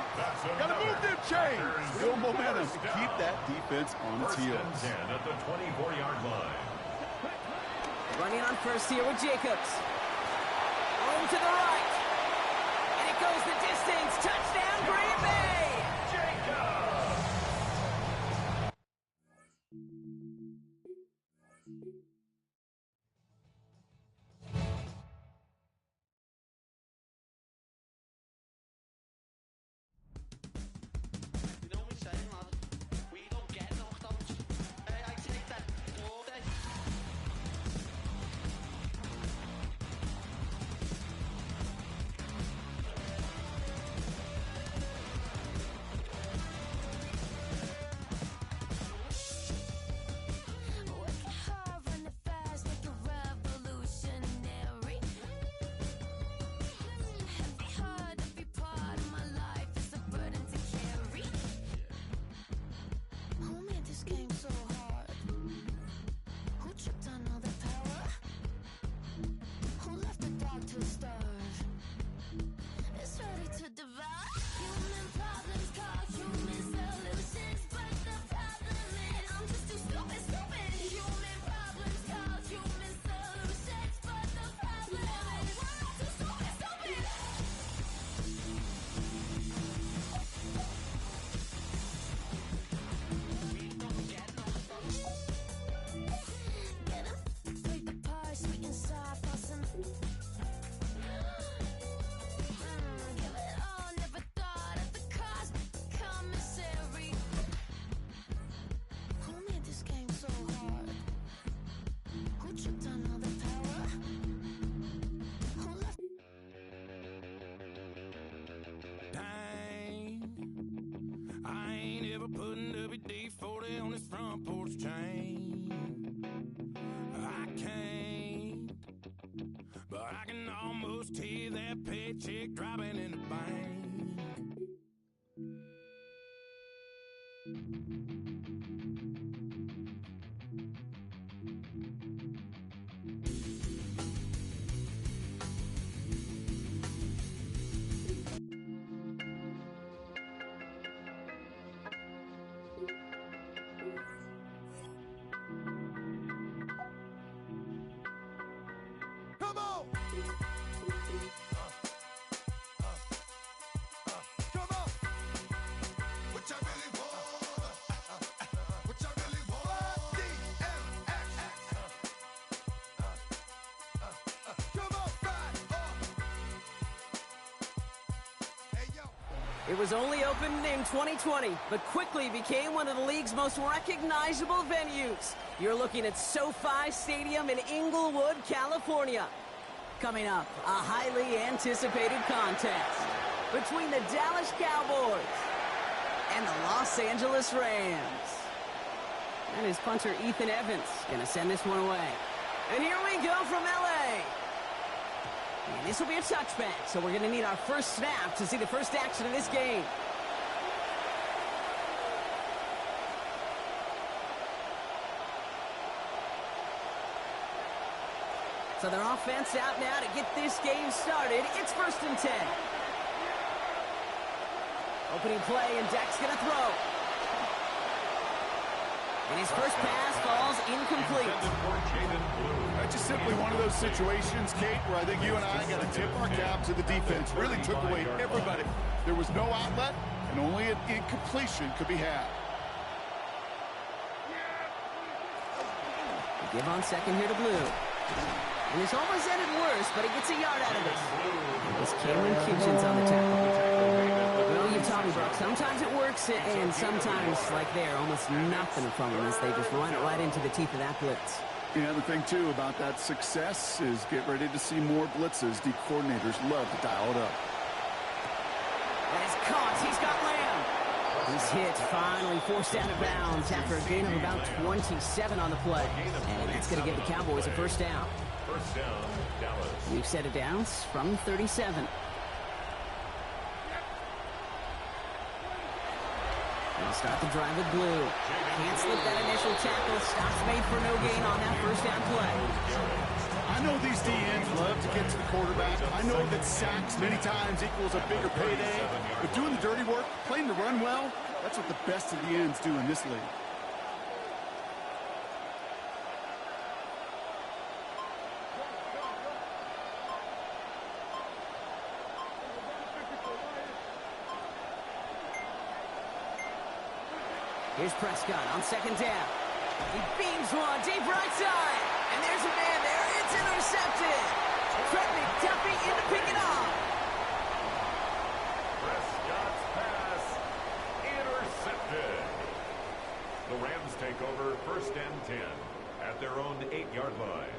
Gotta move them chains! Build momentum to keep that defense on its heels. At the 24-yard line. Running on first here with Jacobs. Home to the right. And it goes the distance. Touchdown, Green Bay! bad chick driving in the bank. Come on! Come on! What y'all really want? What y'all really want? DMX! Come on, ride Hey, yo! It was only opened in 2020, but quickly became one of the league's most recognizable venues. You're looking at SoFi Stadium in Inglewood, California. Coming up, a highly anticipated contest between the Dallas Cowboys and the Los Angeles Rams. And his punter, Ethan Evans, gonna send this one away. And here we go from LA. And this will be a touchback, so we're gonna need our first snap to see the first action of this game. So their offense out now to get this game started. It's 1st and 10. Opening play, and Dak's going to throw. And his first pass falls incomplete. That's just simply one of those situations, Kate, where I think you and I got to tip our cap to the defense. Really took away everybody. There was no outlet, and only an incompletion could be had. They give on second here to Blue. And it's almost ended worse, but he gets a yard out of it. It's Cameron Kitchens on the tackle. Well, you taught me, Brock. Sometimes it works, and sometimes, like there, almost nothing from them as they just run it right into the teeth of that blitz. Yeah, the thing, too, about that success is get ready to see more blitzes. The coordinators love to dial it up. That is caught. He's got Lamb. He's hit, finally forced out of bounds after a gain of about 27 on the play. And that's going to give the Cowboys a first down. First down, Dallas. We've set it down from 37. They'll start the drive with Blue. Can't slip that initial tackle. Stops made for no gain on that first down play. I know these DNs love to get to the quarterback. I know that sacks many times equals a bigger payday. But doing the dirty work, playing the run well, that's what the best of the ends do in this league. Here's Prescott on second down. He beams one deep right side. And there's a man there. It's intercepted. Fred McDuffie in to pick it off. Prescott's pass intercepted. The Rams take over 1st and 10 at their own 8-yard line.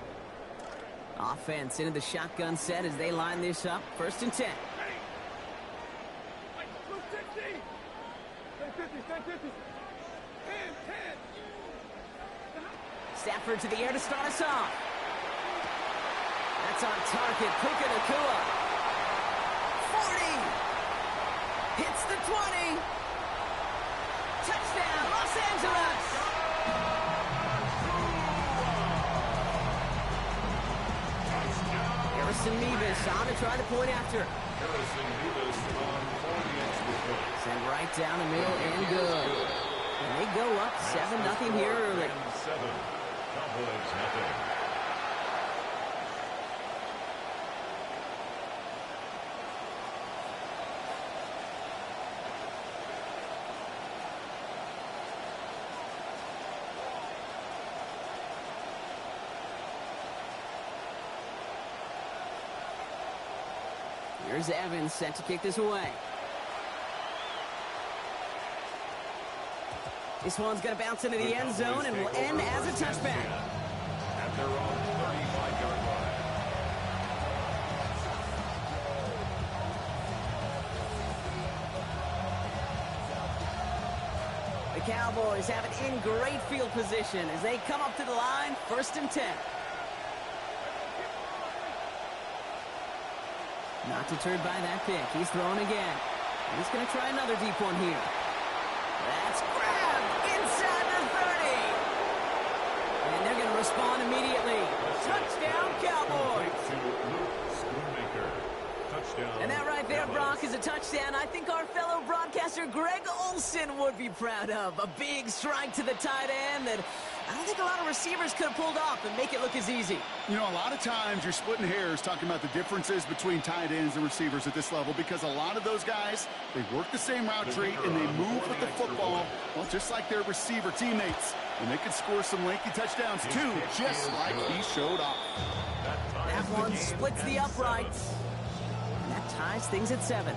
Offense into the shotgun set as they line this up. 1st and 10. Stafford to the air to start us off. That's on target. Puka Nacua. 40. Hits the 20. Touchdown, Los Angeles. Harrison Mevis on to try the point after. Harrison Mevis on 40-inch. Send right down the middle and good. And they go up 7-0 here early. 7. Cowboys nothing. Here's Evans set to kick this away. This one's going to bounce into the end zone and will end as a touchback. At their own 35-yard line. The Cowboys have it in great field position as they come up to the line, 1st and 10. Not deterred by that pick. He's throwing again. He's going to try another deep one here. That's grabbed inside the 30. And they're going to respond immediately. Touchdown, Cowboys. And that right there, Brock, is a touchdown I think our fellow broadcaster Greg Olson would be proud of. A big strike to the tight end that I don't think a lot of receivers could have pulled off and make it look as easy. You know, a lot of times you're splitting hairs talking about the differences between tight ends and receivers at this level because a lot of those guys, they work the same route tree and they move with the football, well, just like their receiver teammates. And they can score some lengthy touchdowns too, just like he showed off. That one splits the uprights. And that ties things at 7.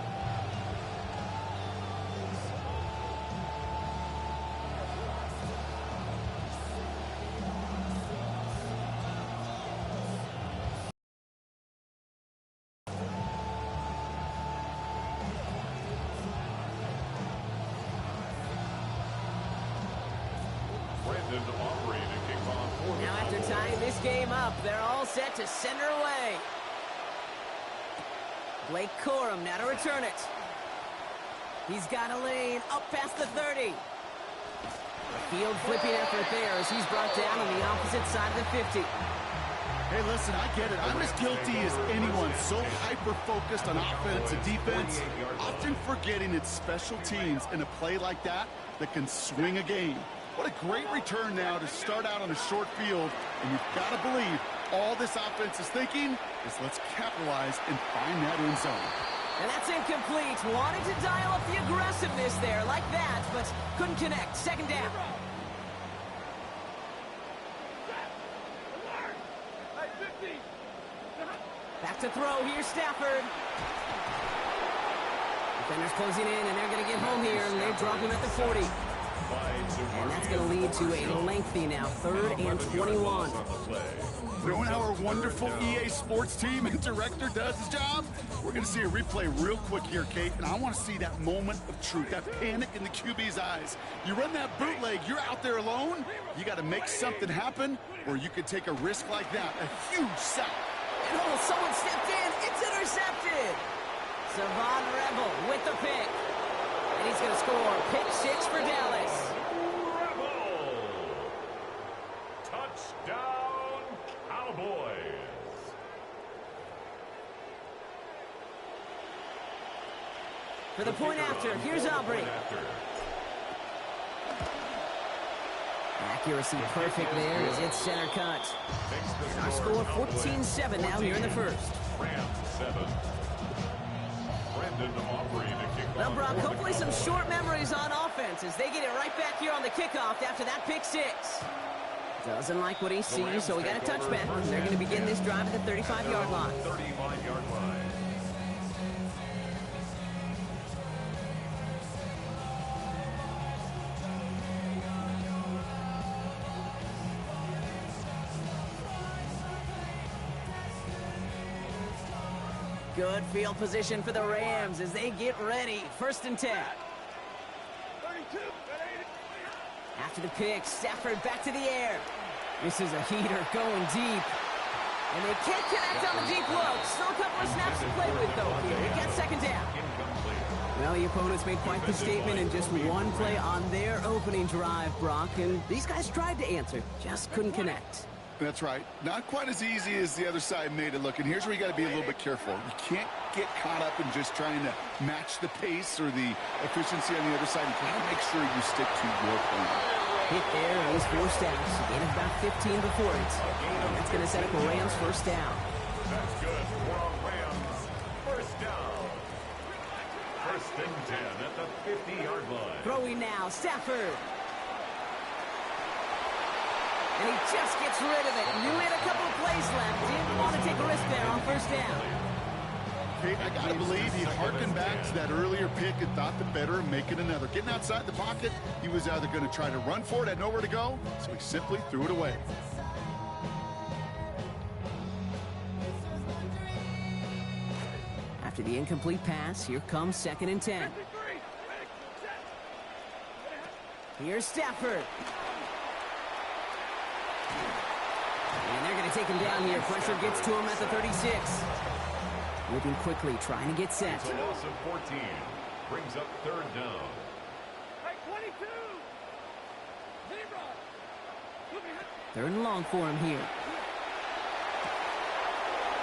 Now after tying this game up, they're all set to send her away. Blake Corum now to return it. He's got a lane up past the 30. The field flipping effort there as he's brought down on the opposite side of the 50. Hey, listen, I get it. I'm as guilty as anyone. So hyper-focused on offense and defense, often forgetting it's special teams in a play like that that can swing a game. What a great return now to start out on a short field, and you've got to believe all this offense is thinking is let's capitalize and find that end zone. And that's incomplete. Wanted to dial up the aggressiveness there like that, but couldn't connect. Second down. Back to throw. Here's Stafford. Defenders closing in, and they're going to get home here, and they drop him at the 40. And that's going to lead to a lengthy now 3rd and 21. Knowing how our wonderful EA Sports team and director does his job, we're going to see a replay real quick here, Kate, and I want to see that moment of truth, that panic in the QB's eyes. You run that bootleg, you're out there alone, you got to make something happen, or you could take a risk like that, a huge sack. And oh, someone stepped in. It's intercepted. Savon Rebel with the pick. And he's going to score pick 6 for Dallas. Rebel! Touchdown, Cowboys! For the point after, here's Aubrey. Accuracy perfect there as it's center cut. And our score 14-7 now here in the first. Well, Brock, hopefully some short memories on offense as they get it right back here on the kickoff after that pick 6. Doesn't like what he sees, so we got a touchback. They're going to begin this drive at the 35-yard line. 35-yard line. Good field position for the Rams as they get ready. 1st and 10. After the pick, Stafford back to the air. This is a heater going deep. And they can't connect on the deep look. Still a couple of snaps to play with, though. They get 2nd down. Well, the opponents made quite the statement in just one play on their opening drive, Brock. And these guys tried to answer, just couldn't connect. That's right. Not quite as easy as the other side made it look. And here's where you got to be a little bit careful. You can't get caught up in just trying to match the pace or the efficiency on the other side. You got to make sure you stick to your plan. Hit there, and he's forced out. Gain of about 15 before it. And that's going to set up a Rams 1st down. That's good for a Rams 1st down. 1st and 10 at the 50-yard line. Throwing now, Stafford. And he just gets rid of it. Knew he had a couple of plays left. Didn't want to take a risk there on 1st down. Hey, I got to believe he harkened back to that earlier pick and thought the better of making another. Getting outside the pocket, he was either going to try to run for it, had nowhere to go, so he simply threw it away. After the incomplete pass, here comes 2nd and 10. Here's Stafford. And they're going to take him down here. Pressure gets to him at the 36. Moving quickly, trying to get set. It's a loss of 14. Brings up third down. Hey, 22! Third and long for him here.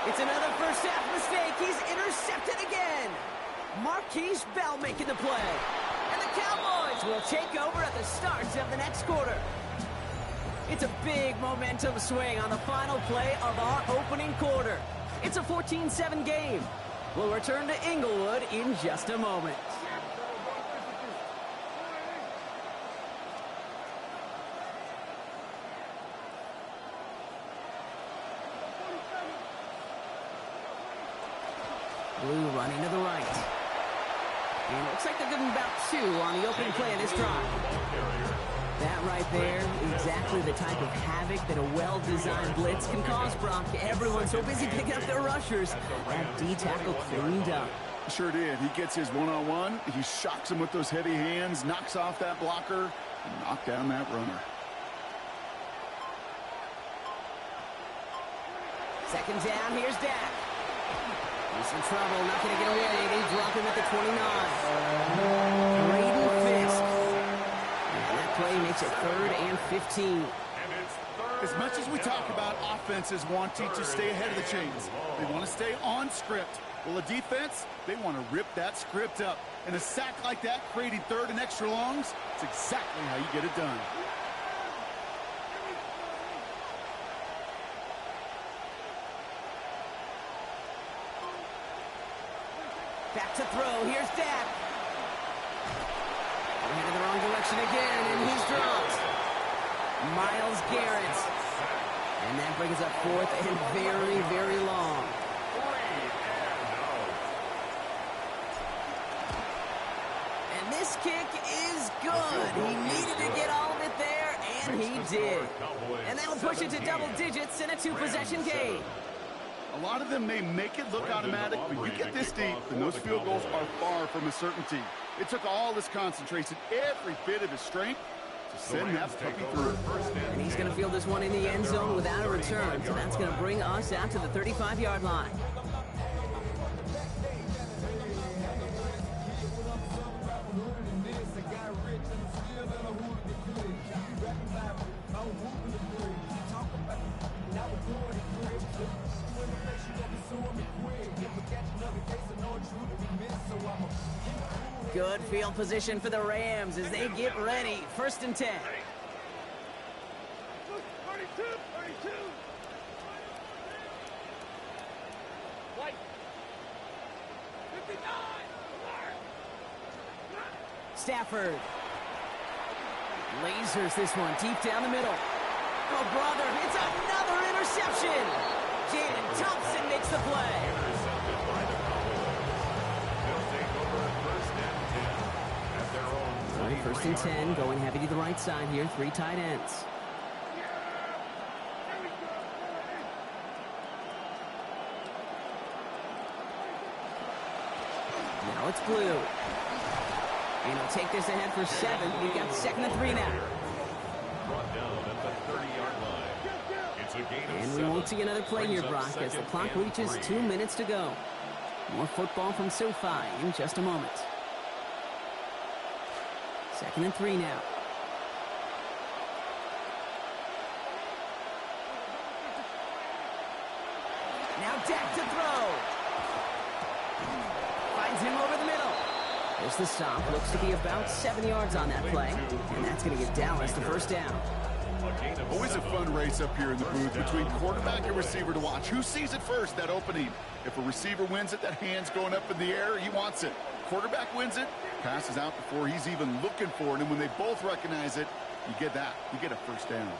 It's another first half mistake. He's intercepted again. Marquise Bell making the play. And the Cowboys will take over at the start of the next quarter. It's a big momentum swing on the final play of our opening quarter. It's a 14-7 game. We'll return to Inglewood in just a moment. Blue running to the right. And it looks like they're giving about 2 on the opening play of this drive. That right there, exactly the type of havoc that a well-designed blitz can cause, Brock. Everyone's so busy picking up their rushers. That D-tackle cleaned up. Sure did. He gets his one-on-one. He shocks him with those heavy hands, knocks off that blocker, and knocks down that runner. Second down, here's Dak. He's in trouble, not going to get away. They drop him at the 29. Braden Fisk. And that play makes it 3rd and 15. As much as we talk about offenses wanting to stay ahead of the chains, they want to stay on script. Well, a defense, they want to rip that script up. And a sack like that, creating 3rd and extra longs, it's exactly how you get it done. Back to throw. Here's Dak. Headed in the wrong direction again, and he's dropped. Myles Garrett. And that brings up 4th and very, very long. And this kick is good. He needed to get all of it there, and he did. And that'll push it to double digits in a 2-possession game. A lot of them may make it look automatic, but you get this deep, and those field goals are far from a certainty. It took all his concentration, every bit of his strength, to send that puppy through. And he's going to field this one in the end zone without a return, so that's going to bring us out to the 35-yard line. Good field position for the Rams as they get ready. 1st and 10. 32! White! 59! Stafford. Lasers this one deep down the middle. Oh, brother, it's another interception. Jalen Thompson makes the play. Intercepted by the Cowboys. They'll take over at 1st and 10 at their own 1st and 10, going heavy to the right side here. 3 tight ends. Now it's Blue. And he'll take this ahead for 7. We've got 2nd and 3 now. Brought down at the 30-yard line. It's a gain of And we 7. won't see another play here, Brock, as the clock reaches 2 minutes to go. More football from SoFi in just a moment. 2nd and 3 now. Now Dak to throw. Finds him over the middle. There's the stop. Looks to be about 7 yards on that play. And that's going to give Dallas the 1st down. Always a fun race up here in the booth between quarterback and receiver to watch. Who sees it first, that opening? If a receiver wins it, that hand's going up in the air, he wants it. Quarterback wins it, passes out before he's even looking for it. And when they both recognize it, you get that. You get a 1st down.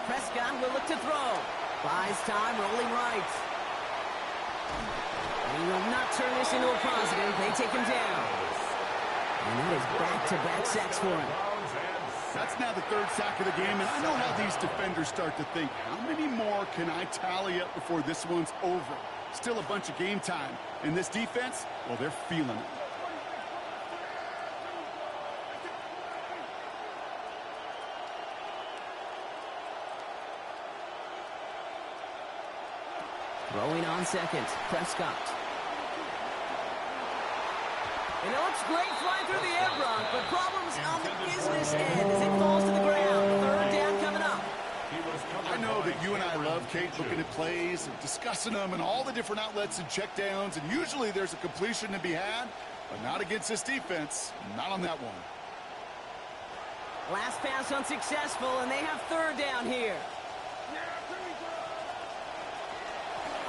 Prescott will look to throw. Buys time, rolling right. He will not turn this into a positive. They take him down. And that is back-to-back sacks for him. That's now the 3rd sack of the game, and I know how these defenders start to think, how many more can I tally up before this one's over? Still a bunch of game time. And this defense, well, they're feeling it. Throwing on second, Prescott. And it looks great flying through the air, Brock, but problems on the business end as it falls to the ground. Third down coming up. I know that you and I love, Kate, looking at plays and discussing them and all the different outlets and checkdowns, and usually there's a completion to be had, but not against this defense. Not on that one. Last pass unsuccessful, and they have third down here.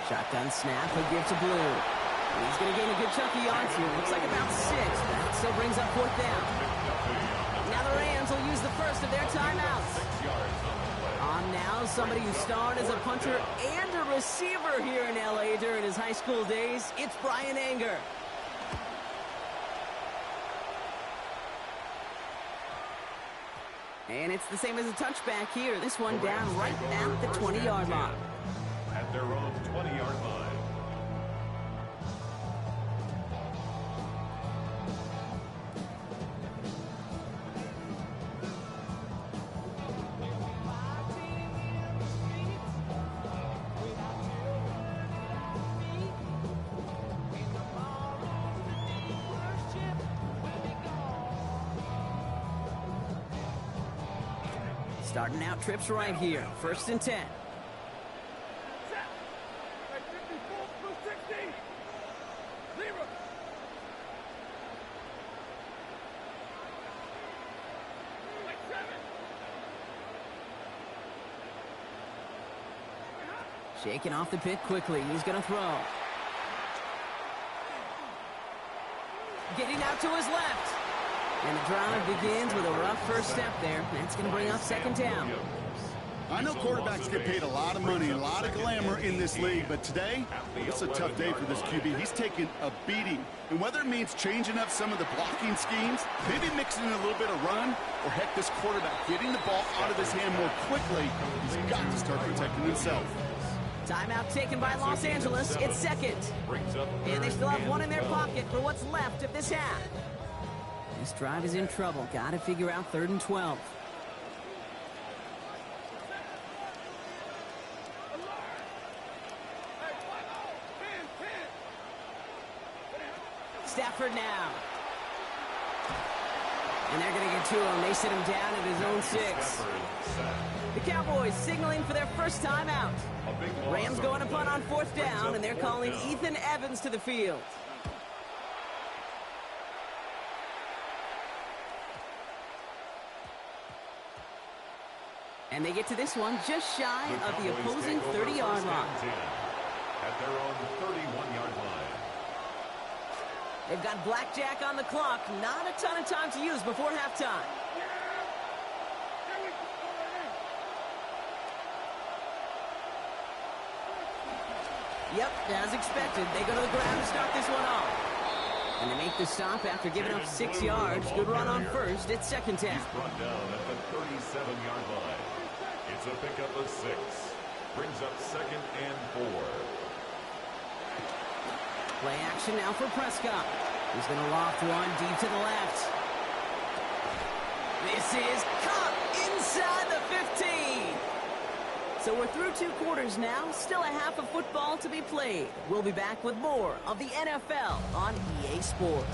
Shotgun snap, a give to Blue. He's going to gain a good chunk of yards here. Looks like about 6. That still brings up fourth down. Now the Rams will use the first of their timeouts. On now, somebody who starred as a punter and a receiver here in L.A. during his high school days. It's Brian Anger. And it's the same as a touchback here. This one down right at the 20-yard line. At their own 20-yard line. Starting out trips right here. 1st and 10. Shaking off the pick quickly. He's going to throw. Getting out to his left. And the drive begins with a rough first step there. That's going to bring up second down. I know quarterbacks get paid a lot of money, a lot of glamour in this league, but today, it's a tough day for this QB. He's taking a beating. And whether it means changing up some of the blocking schemes, maybe mixing in a little bit of run, or heck, this quarterback getting the ball out of his hand more quickly, he's got to start protecting himself. Timeout taken by Los Angeles. It's second. And they still have one in their pocket for what's left of this half. This drive is in trouble. Got to figure out 3rd and 12. Stafford now. And they're going to get to him. They sit him down at his own 6. The Cowboys signaling for their first time out. Rams going to punt on 4th down, and they're calling Ethan Evans to the field. And they get to this one just shy of the opposing 30-yard line. At their own 31-yard line. They've got blackjack on the clock. Not a ton of time to use before halftime. Yep, as expected, they go to the ground to start this one off. And they make the stop after giving up 6 yards. Good run on first. It's second down. He's brought down at the 37-yard line. It's a pickup of 6. Brings up 2nd and 4. Play action now for Prescott. He's going to loft one deep to the left. This is caught inside the 15. So we're through 2 quarters now. Still a half of football to be played. We'll be back with more of the NFL on EA Sports.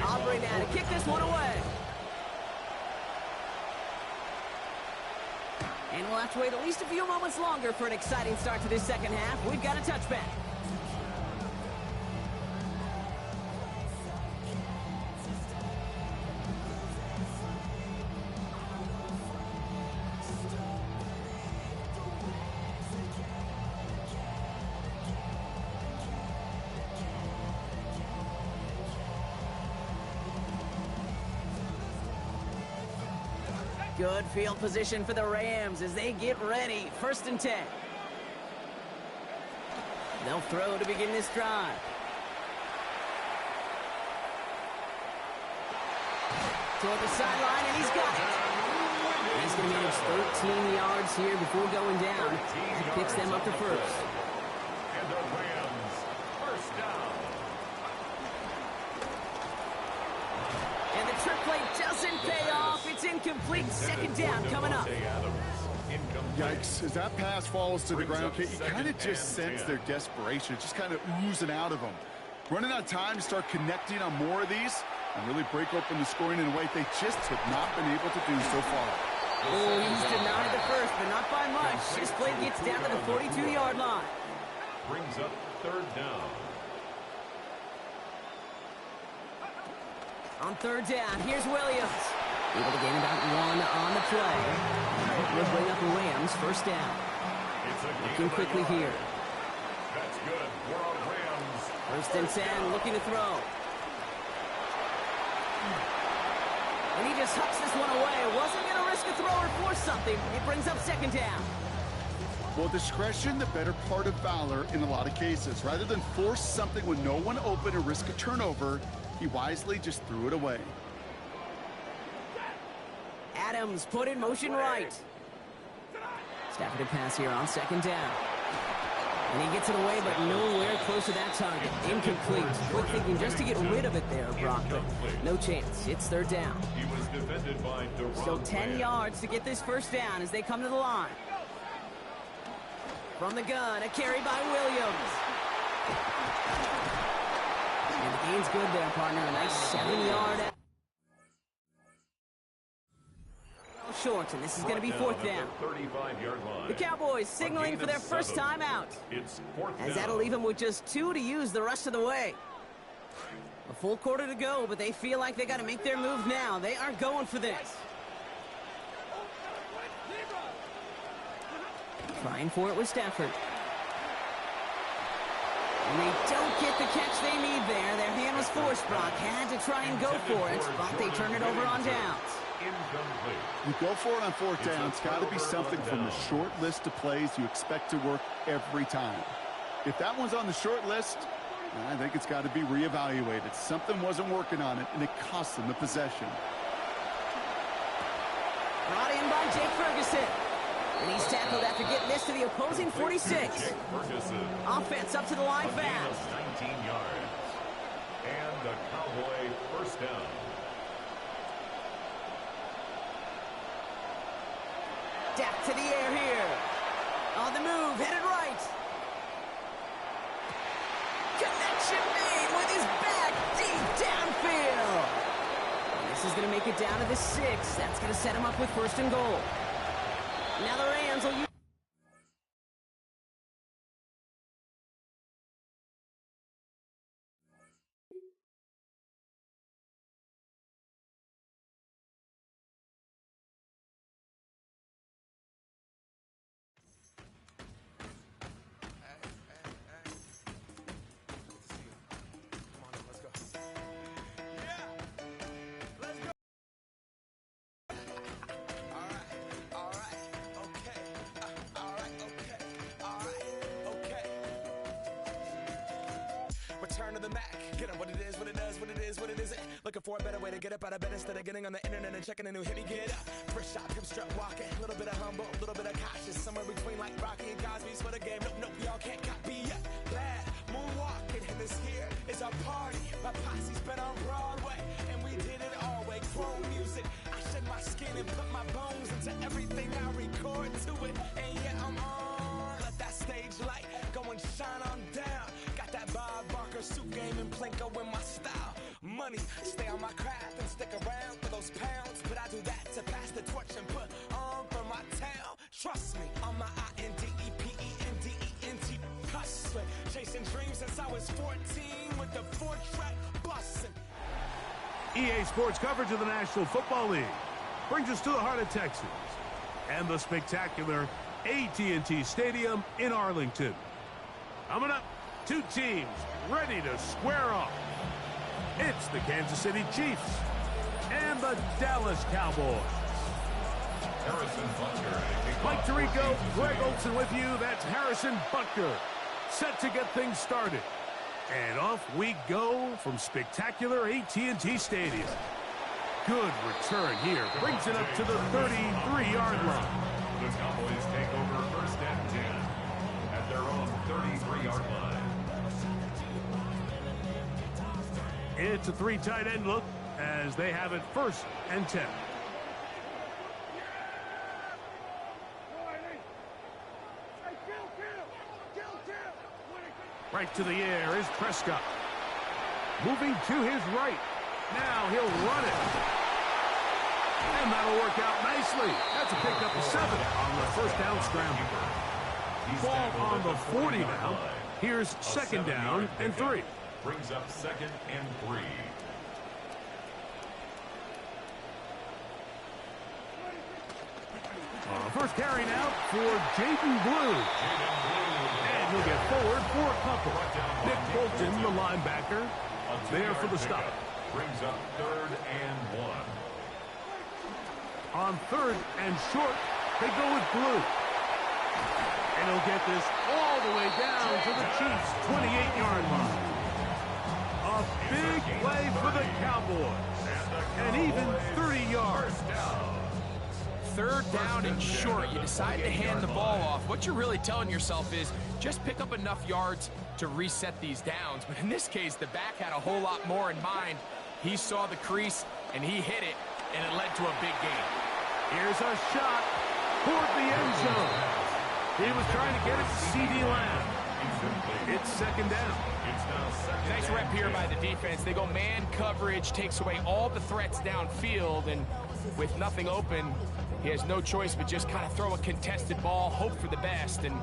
Aubrey now to kick this one away. And we'll have to wait at least a few moments longer for an exciting start to this second half. We've got a touchback. Good field position for the Rams as they get ready. 1st and 10. They'll throw to begin this drive. Toward the sideline, and he's got it. He's going to manage 13 yards here before going down. He picks them up to first. And the Rams, first down. And the trick play doesn't pay off. It's incomplete. Second down coming up. Yikes, as that pass falls to the ground, you kind of just sense their desperation. It's just kind of oozing out of them. Running out of time to start connecting on more of these and really break open the scoring in a way they just have not been able to do so far. Oh, he's denied the first, but not by much. This play gets down to the 42-yard line. Brings up third down. On third down, here's Williams. Able to gain about one on the play. We'll bring up the Rams first down. Looking quickly here. That's good. We're on Rams. First and 10, looking to throw. And he just hucks this one away. Wasn't going to risk a throw or force something. It brings up second down. Well, discretion, the better part of valor in a lot of cases. Rather than force something with no one open and risk a turnover, he wisely just threw it away. Adams put in motion right. Stafford to pass here on second down. And he gets it away, but nowhere close to that target. Incomplete. Quick thinking just to get rid of it there, Brock, but no chance. It's third down. He was defended by So 10 yards to get this first down as they come to the line. From the gun, a carry by Williams. And the gain's good there, partner. A nice 7-yard. Short, and this is going to be fourth down. 35-yard line. The Cowboys signaling for their first time out. It's fourth down. As that'll leave them with just 2 to use the rest of the way. A full quarter to go, but they feel like they got to make their move now. They are going for this. Trying for it with Stafford. And they don't get the catch they need there. Their hand was forced, Brock. Had to try and go for it, but they turn it over on downs. Incomplete. You go for it on fourth down. It's got to be something from the short list of plays you expect to work every time. If that one's on the short list, I think it's got to be reevaluated. Something wasn't working on it, and it cost them the possession. Brought in by Jake Ferguson. And he's tackled after getting this to the opposing 46. Offense up to the line fast. 19 yards. And the Cowboy first down. Dak to the air here. On the move, headed right. Connection made with his back deep downfield. And this is going to make it down to the 6. That's going to set him up with first and goal. Now the Rams will use... Return to the Mac. Get up what it is, what it does, what it is, what it isn't. Looking for a better way to get up out of bed instead of getting on the internet and checking a new hit. Me get up. First shot, come strut walking. A little bit of humble, a little bit of cautious. Somewhere between like Rocky and Cosby's for the game. Nope, nope, y'all can't copy yet. Bad moonwalking, and this here is a party. My posse's been on Broadway, and we did it all way. Chrome music. I shed my skin and put my bones into everything I record to it. And yeah, I'm on. Let that stage light go and shine on down. Got that Bob Barker suit game and Plinko in my style. Money, stay on my craft and stick around for those pounds. But I do that to pass the torch and put on for my town. Trust me, I'm my INDEPENDENT hustler. Chasing dreams since I was 14 with the 4-track bussin'. EA Sports coverage of the National Football League brings us to the heart of Texas and the spectacular AT&T Stadium in Arlington. Coming up, 2 teams ready to square off. It's the Kansas City Chiefs and the Dallas Cowboys. Harrison Butker. Mike Tirico, Greg Olson with you. That's Harrison Butker, set to get things started. And off we go from spectacular AT&T Stadium. Good return here. Brings it up to the 33-yard line. The Cowboys take over first and 10 at their own 33-yard line. It's a 3 tight end look as they have it first and 10. Right to the air is Prescott. Moving to his right. Now he'll run it. And that'll work out nicely. That's a pickup of 7 on the first down scramble. Ball on the 40 now. Here's second down and 3. Brings up second and 3. First carry now for Jaden Blue. And he'll get forward for a couple. Nick Bolton, the linebacker, there for the stop. Brings up third and 1. On third and short, they go with Blue. And he'll get this all the way down to the Chiefs' 28-yard line. A big play for the Cowboys. And even 30 yards. Third down and short. You decide to hand the ball off. What you're really telling yourself is just pick up enough yards to reset these downs. But in this case, the back had a whole lot more in mind. He saw the crease, and he hit it, and it led to a big gain. Here's a shot toward the end zone. He was trying to get it to C.D. Lamb. It's second down. Nice rep here by the defense. They go man coverage, takes away all the threats downfield, and with nothing open, he has no choice but just kind of throw a contested ball, hope for the best, and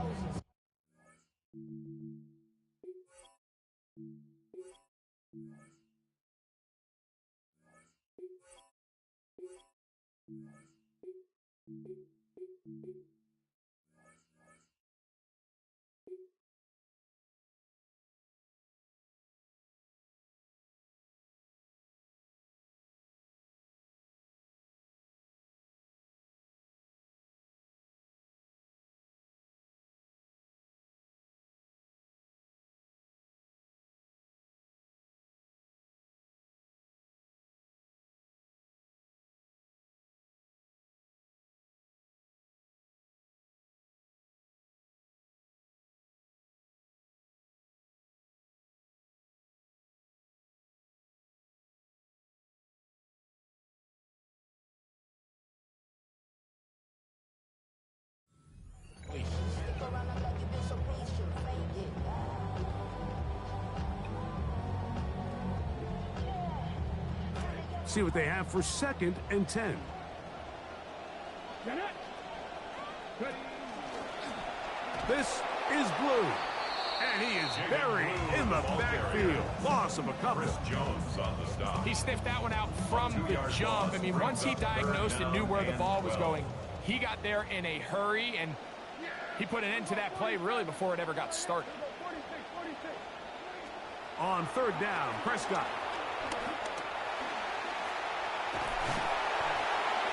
See what they have for second and 10. This is Blue. And he is buried in the backfield. Loss of a couple. Jones on the stop. he sniffed that one out from the jump. I mean, once he diagnosed and knew where the ball was going, he got there in a hurry, and he put an end to that play really before it ever got started. On third down, Prescott.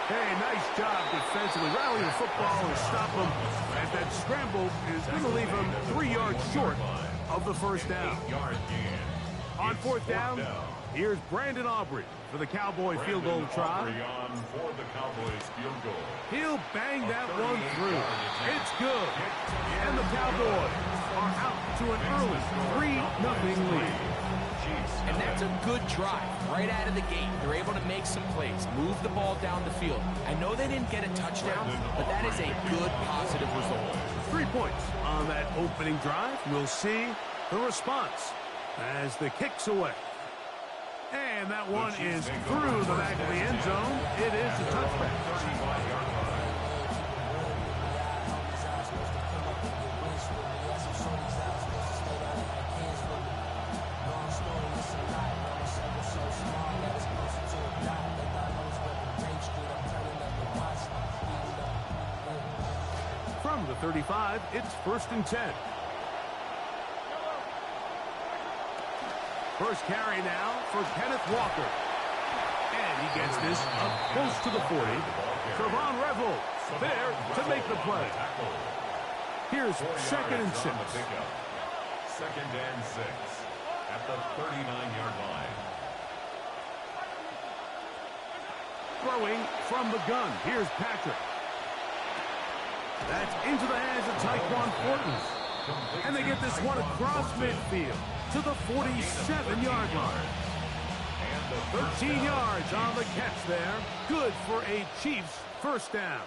Hey, nice job defensively. Rallying the football and stop him. As that scramble is going to leave him 3 yards short of the first down. On fourth down, here's Brandon Aubrey for the Cowboy field goal try. He'll bang that one through. It's good. And the Cowboys are out to an early 3-0 lead. And that's a good drive right out of the gate. They're able to make some plays, move the ball down the field. I know they didn't get a touchdown, but that is a good, positive result. 3 points on that opening drive. We'll see the response as the kick's away. And that one is through the back of the end zone. It is a touchback. From the 35, it's first and 10. First carry now for Kenneth Walker. And he gets this up close to the 40. Trevon Revel there to make the play. Here's second and 6. Second and 6 at the 39-yard line. Throwing from the gun. Here's Patrick. That's into the hands of Tyquan Thornton. And they get this one across midfield to the 47-yard line. 13 yards on the catch there. Good for a Chiefs first down.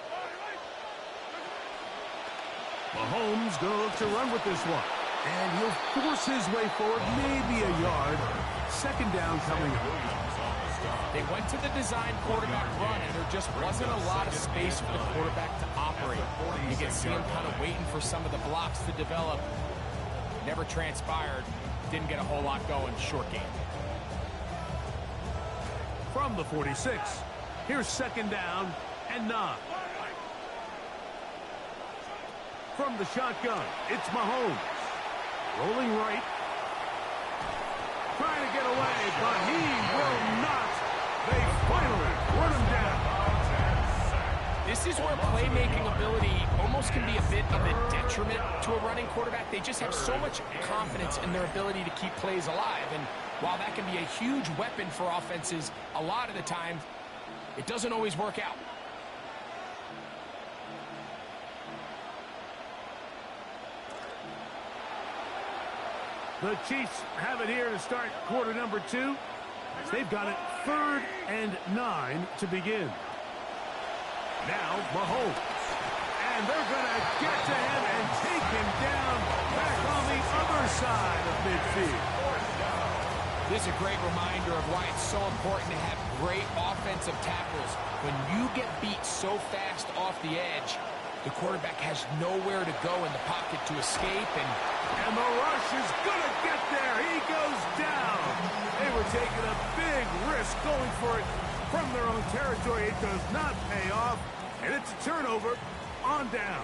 Mahomes going to look to run with this one. And he'll force his way forward, maybe a yard. Second down coming up. They went to the design quarterback run, and there just wasn't a lot of space for the quarterback to operate. You can see him kind of waiting for some of the blocks to develop. Never transpired. Didn't get a whole lot going. Short game. From the 46, here's second down and 9. From the shotgun, it's Mahomes. Rolling right. Trying to get away, but he will not. They finally run him down. This is where playmaking ability almost can be a bit of a detriment to a running quarterback. They just have so much confidence in their ability to keep plays alive. And while that can be a huge weapon for offenses, a lot of the time, it doesn't always work out. The Chiefs have it here to start quarter number 2. They've got it 3rd and 9 to begin. Now Mahomes. And they're going to get to him and take him down back on the other side of midfield. This is a great reminder of why it's so important to have great offensive tackles. When you get beat so fast off the edge, the quarterback has nowhere to go in the pocket to escape. And the rush is going to get there. He goes down. They were taking a big risk going for it from their own territory. It does not pay off. And it's a turnover on down.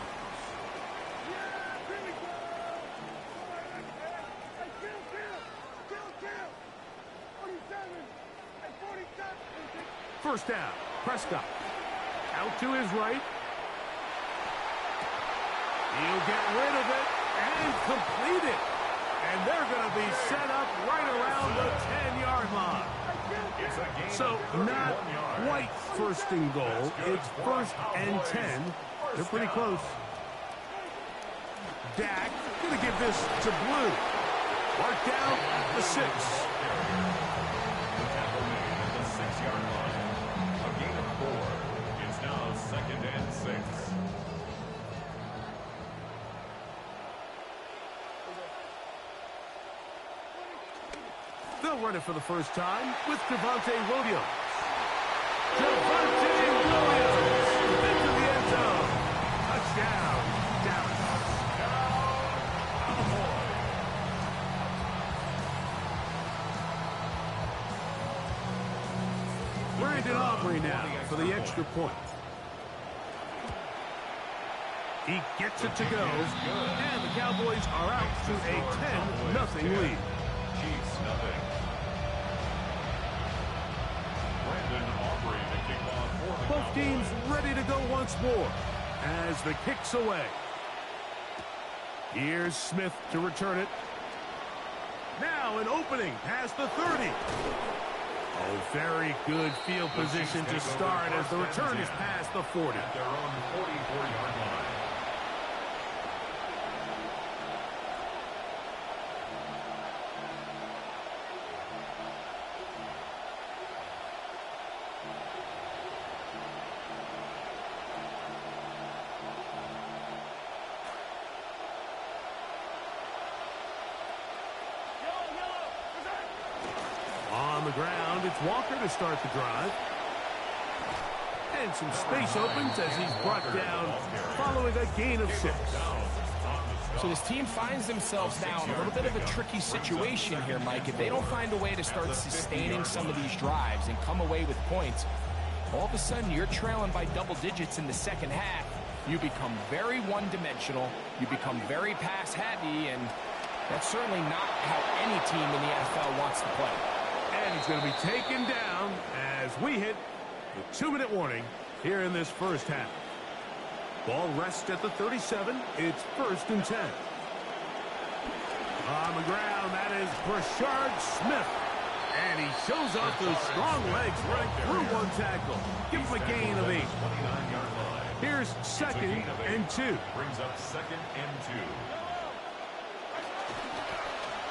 First down, Prescott. Out to his right. He'll get rid of it and complete it. And they're going to be set up right around the 10-yard line. So not quite first and goal. It's 1st and 10. They're pretty close. Dak going to give this to Blue. Mark down at the 6. The 6-yard line. A gain of 4. It's now 2nd and 6. They'll run it for the first time with Javonte Williams. Javonte Williams into the end zone. Touchdown, Dallas. Brandon Aubrey now for the extra point. He gets it to go, and the Cowboys are out to a 10-0 lead. Chiefs, nothing. Both teams ready to go once more as the kick's away. Here's Smith to return it. Now an opening past the 30. Oh, very good field position to start as the return is past the 40. At their own 44-yard line. On the ground, it's Walker to start the drive. And some space opens as he's brought down following a gain of 6. So this team finds themselves now in a little bit of a tricky situation here, Mike. If they don't find a way to start sustaining some of these drives and come away with points, all of a sudden you're trailing by double digits in the second half. You become very one-dimensional. You become very pass-heavy, and that's certainly not how any team in the NFL wants to play. And he's going to be taken down as we hit the 2-minute warning here in this first half. Ball rests at the 37. It's 1st and 10. On the ground, that is Brashard Smith. And he shows off those strong legs right through one tackle. Give him a gain of 8. Here's 2nd and 2. Brings up 2nd and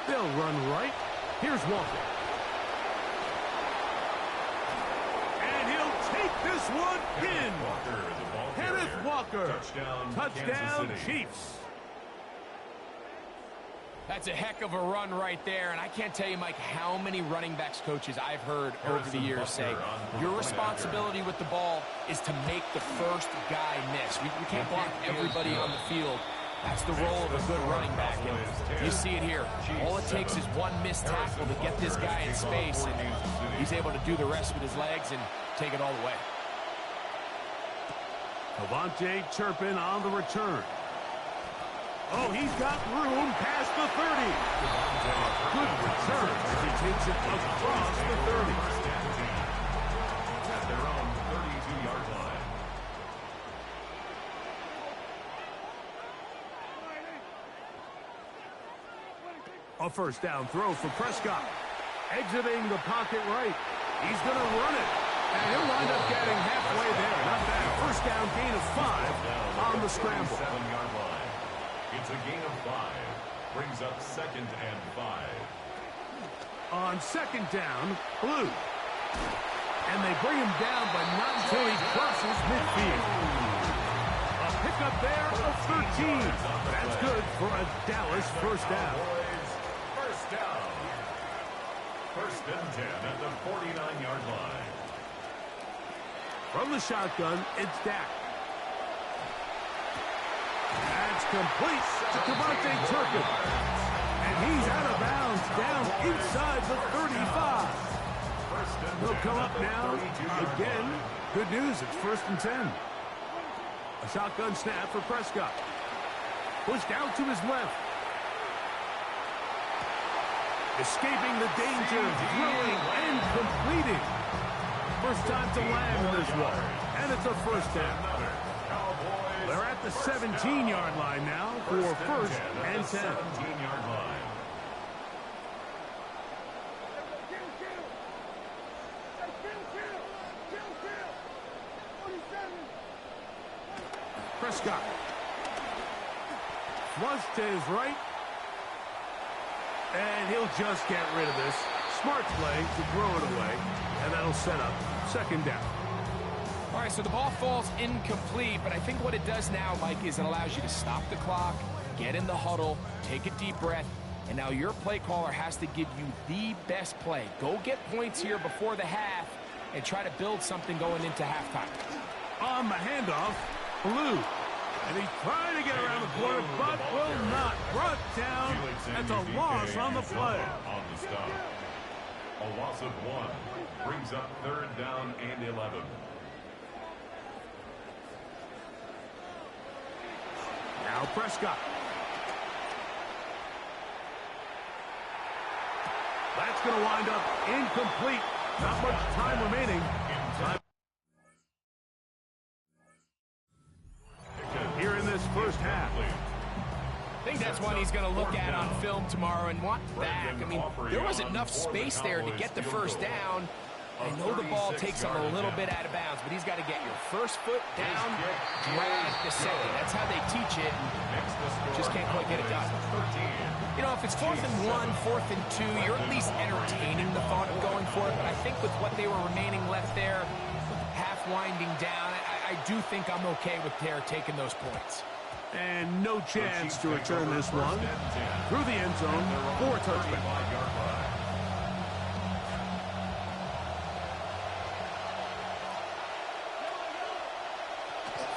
2. They'll run right. Here's Walker. And he'll take this one in. Kenneth Walker. Touchdown, Chiefs. That's a heck of a run right there, and I can't tell you, Mike, how many running backs coaches I've heard over the years say, your responsibility with the ball is to make the first guy miss. We can't block everybody on the field. That's the role of a good running back, and you see it here. All it takes is one missed tackle to get this guy in space, and he's able to do the rest with his legs and take it all the way. Devontae Turpin on the return. Oh, he's got room past the 30. Good return as he takes it across the 30. At their own 32-yard line. A first down throw for Prescott. Exiting the pocket right. He's going to run it. And he'll wind up getting halfway there. Not bad. First down, gain of 5 on the scramble. 7-yard line. It's a gain of 5. Brings up 2nd and 5. On second down, Blue. And they bring him down, but not until he crosses midfield. A pickup there of 13. That's good for a Dallas first down. First down. First and 10 at the 49-yard line. From the shotgun, it's Dak. That's complete to Devontae Turpin. And he's out of bounds down inside the 35. He'll come up now again. Good news, it's first and 10. A shotgun snap for Prescott. Pushed out to his left. Escaping the danger, throwing and completing. First time to land this one. And it's a first down. They're at the 17-yard line now for first and 10. 17-yard line. Prescott. Flush to his right. And he'll just get rid of this. Smart play to throw it away. And that'll set up second down. All right, so the ball falls incomplete, but I think what it does now, Mike, is it allows you to stop the clock, get in the huddle, take a deep breath, and now your play caller has to give you the best play. Go get points here before the half and try to build something going into halftime. On the handoff, Blue. And he's trying to get around the corner, but will not. Brought down. That's a loss on the play. On the stop. A loss of 1 brings up 3rd down and 11. Now Prescott. That's going to wind up incomplete. Not much time remaining. Here in this first half. I think that's one he's going to look at on film tomorrow and want back. I mean, there was enough space there to get the first down. I know the ball takes him a little bit out of bounds, but he's got to get your first foot down, drag the second. That's how they teach it. Just can't quite get it done. You know, if it's 4th and 1, 4th and 2, you're at least entertaining the thought of going for it. But I think with what they were remaining left there, half winding down, I do think I'm okay with Terry taking those points. And no chance to return this one. Through the end zone for Turpin.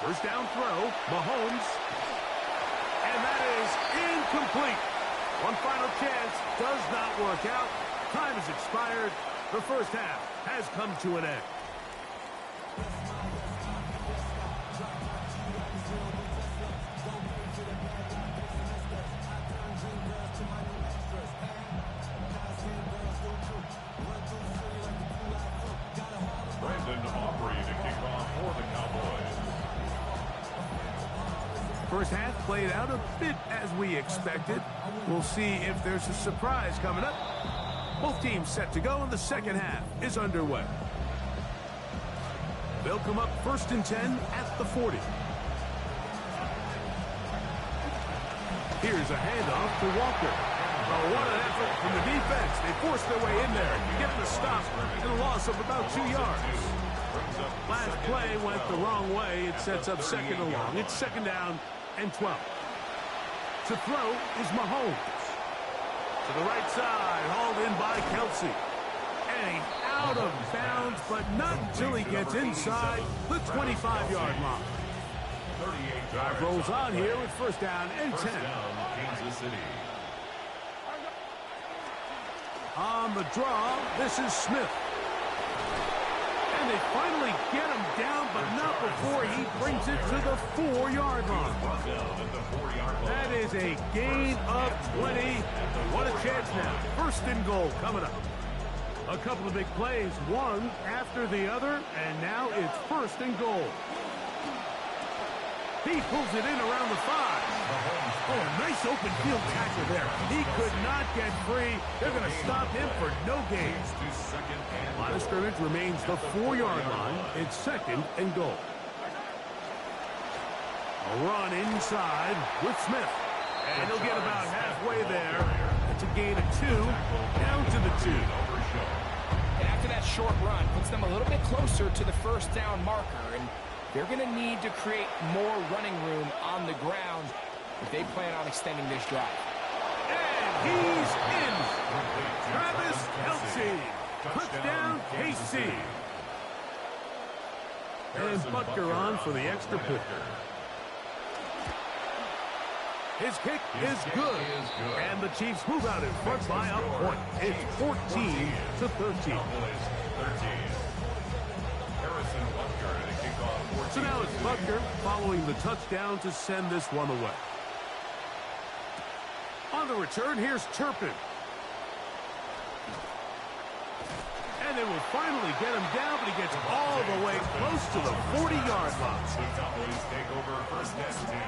First down throw, Mahomes. And that is incomplete. One final chance, does not work out. Time has expired. The first half has come to an end. First half played out a bit as we expected. We'll see if there's a surprise coming up. Both teams set to go, and the second half is underway. They'll come up first and 10 at the 40. Here's a handoff to Walker. Oh, what an effort from the defense. They forced their way in there, get the stop, and a loss of about 2 yards. Last play went the wrong way. It sets up second and long. It's second down and 12. To throw is Mahomes. To the right side, hauled in by Kelsey. And he's out of bounds, but not until he gets inside the 25-yard line. Drive rolls on here with first down and 10. Kansas City. On the draw, this is Smith. And they finally get him down, but not before he brings it to the 4-yard line. That is a gain of 20. What a chance now. First and goal coming up. A couple of big plays, one after the other, and now it's first and goal. He pulls it in around the 5. Oh, a nice open field tackle there. He could not get free. They're going to stop him for no gain. Line of scrimmage remains the 4-yard line. It's second and goal. A run inside with Smith. And he'll get about halfway there. It's a gain of 2, down to the 2. And after that short run, puts them a little bit closer to the first down marker. And they're going to need to create more running room on the ground if they plan on extending this drive. And he's in. Travis Kelce. Touchdown, KC. And Butker on for the extra point. His kick is good. And the Chiefs move out in front by a point. It's 14-13. So now it's Butker following the touchdown to send this one away. On the return, here's Turpin. And they will finally get him down, but he gets all the way close to the 40-yard line. The Cowboys take over first and 10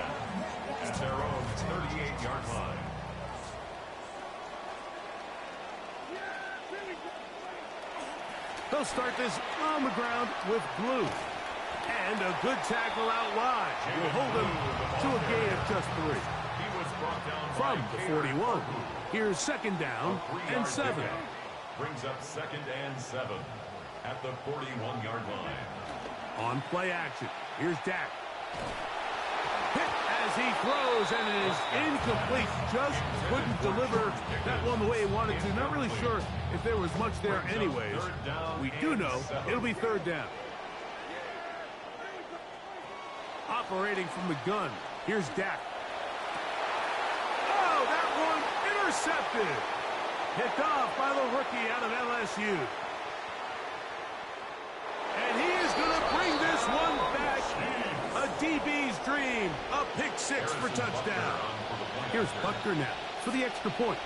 at their own 38-yard line. They'll start this on the ground with Blue. And a good tackle out wide. Will hold him to a gain of just 3. He was brought down from the 41. Here's second down and 7. Brings up second and 7 at the 41-yard line. On play action, here's Dak. Hit as he throws, and it is incomplete. Just couldn't deliver that one the way he wanted to. Not really sure if there was much there anyways. We do know it'll be third down. Operating from the gun, here's Dak. Oh, that one intercepted. Picked off by the rookie out of LSU. And he is going to bring this one back. A DB's dream. A pick 6 for touchdown. Here's Butker now for the extra point.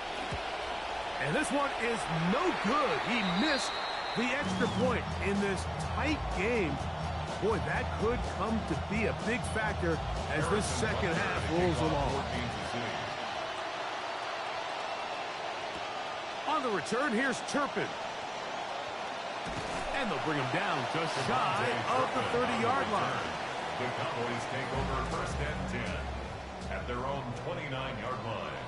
And this one is no good. He missed the extra point in this tight game. Boy, that could come to be a big factor as this second half rolls along. On the return, here's Turpin. And they'll bring him down just shy of the 30-yard line. The Cowboys take over first and 10 at their own 29-yard line.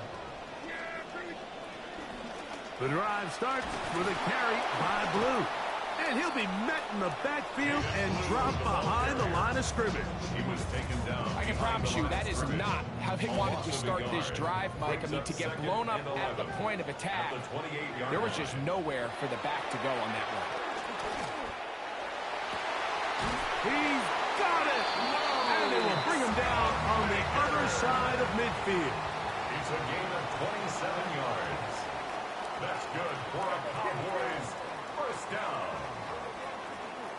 The drive starts with a carry by Blue. And he'll be met in the backfield and dropped behind the line of scrimmage. He was taken down. I can promise you that is not how they wanted to start this drive, Mike. I mean, to get blown up at the point of attack, there was just nowhere for the back to go on that one. He's got it! And they will bring him down on the other side of midfield. It's a gain of 27 yards. That's good for a Cowboys first down.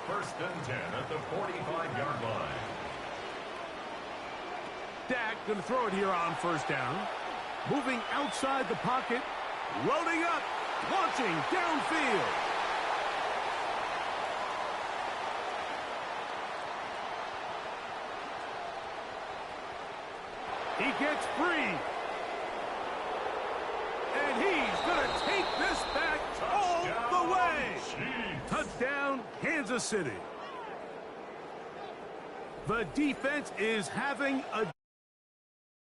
First and 10 at the 45-yard line. Dak going to throw it here on first down. Moving outside the pocket. Loading up. Launching downfield. He gets free. And he's going to take this back all the way. Touchdown, Kansas City. The defense is having a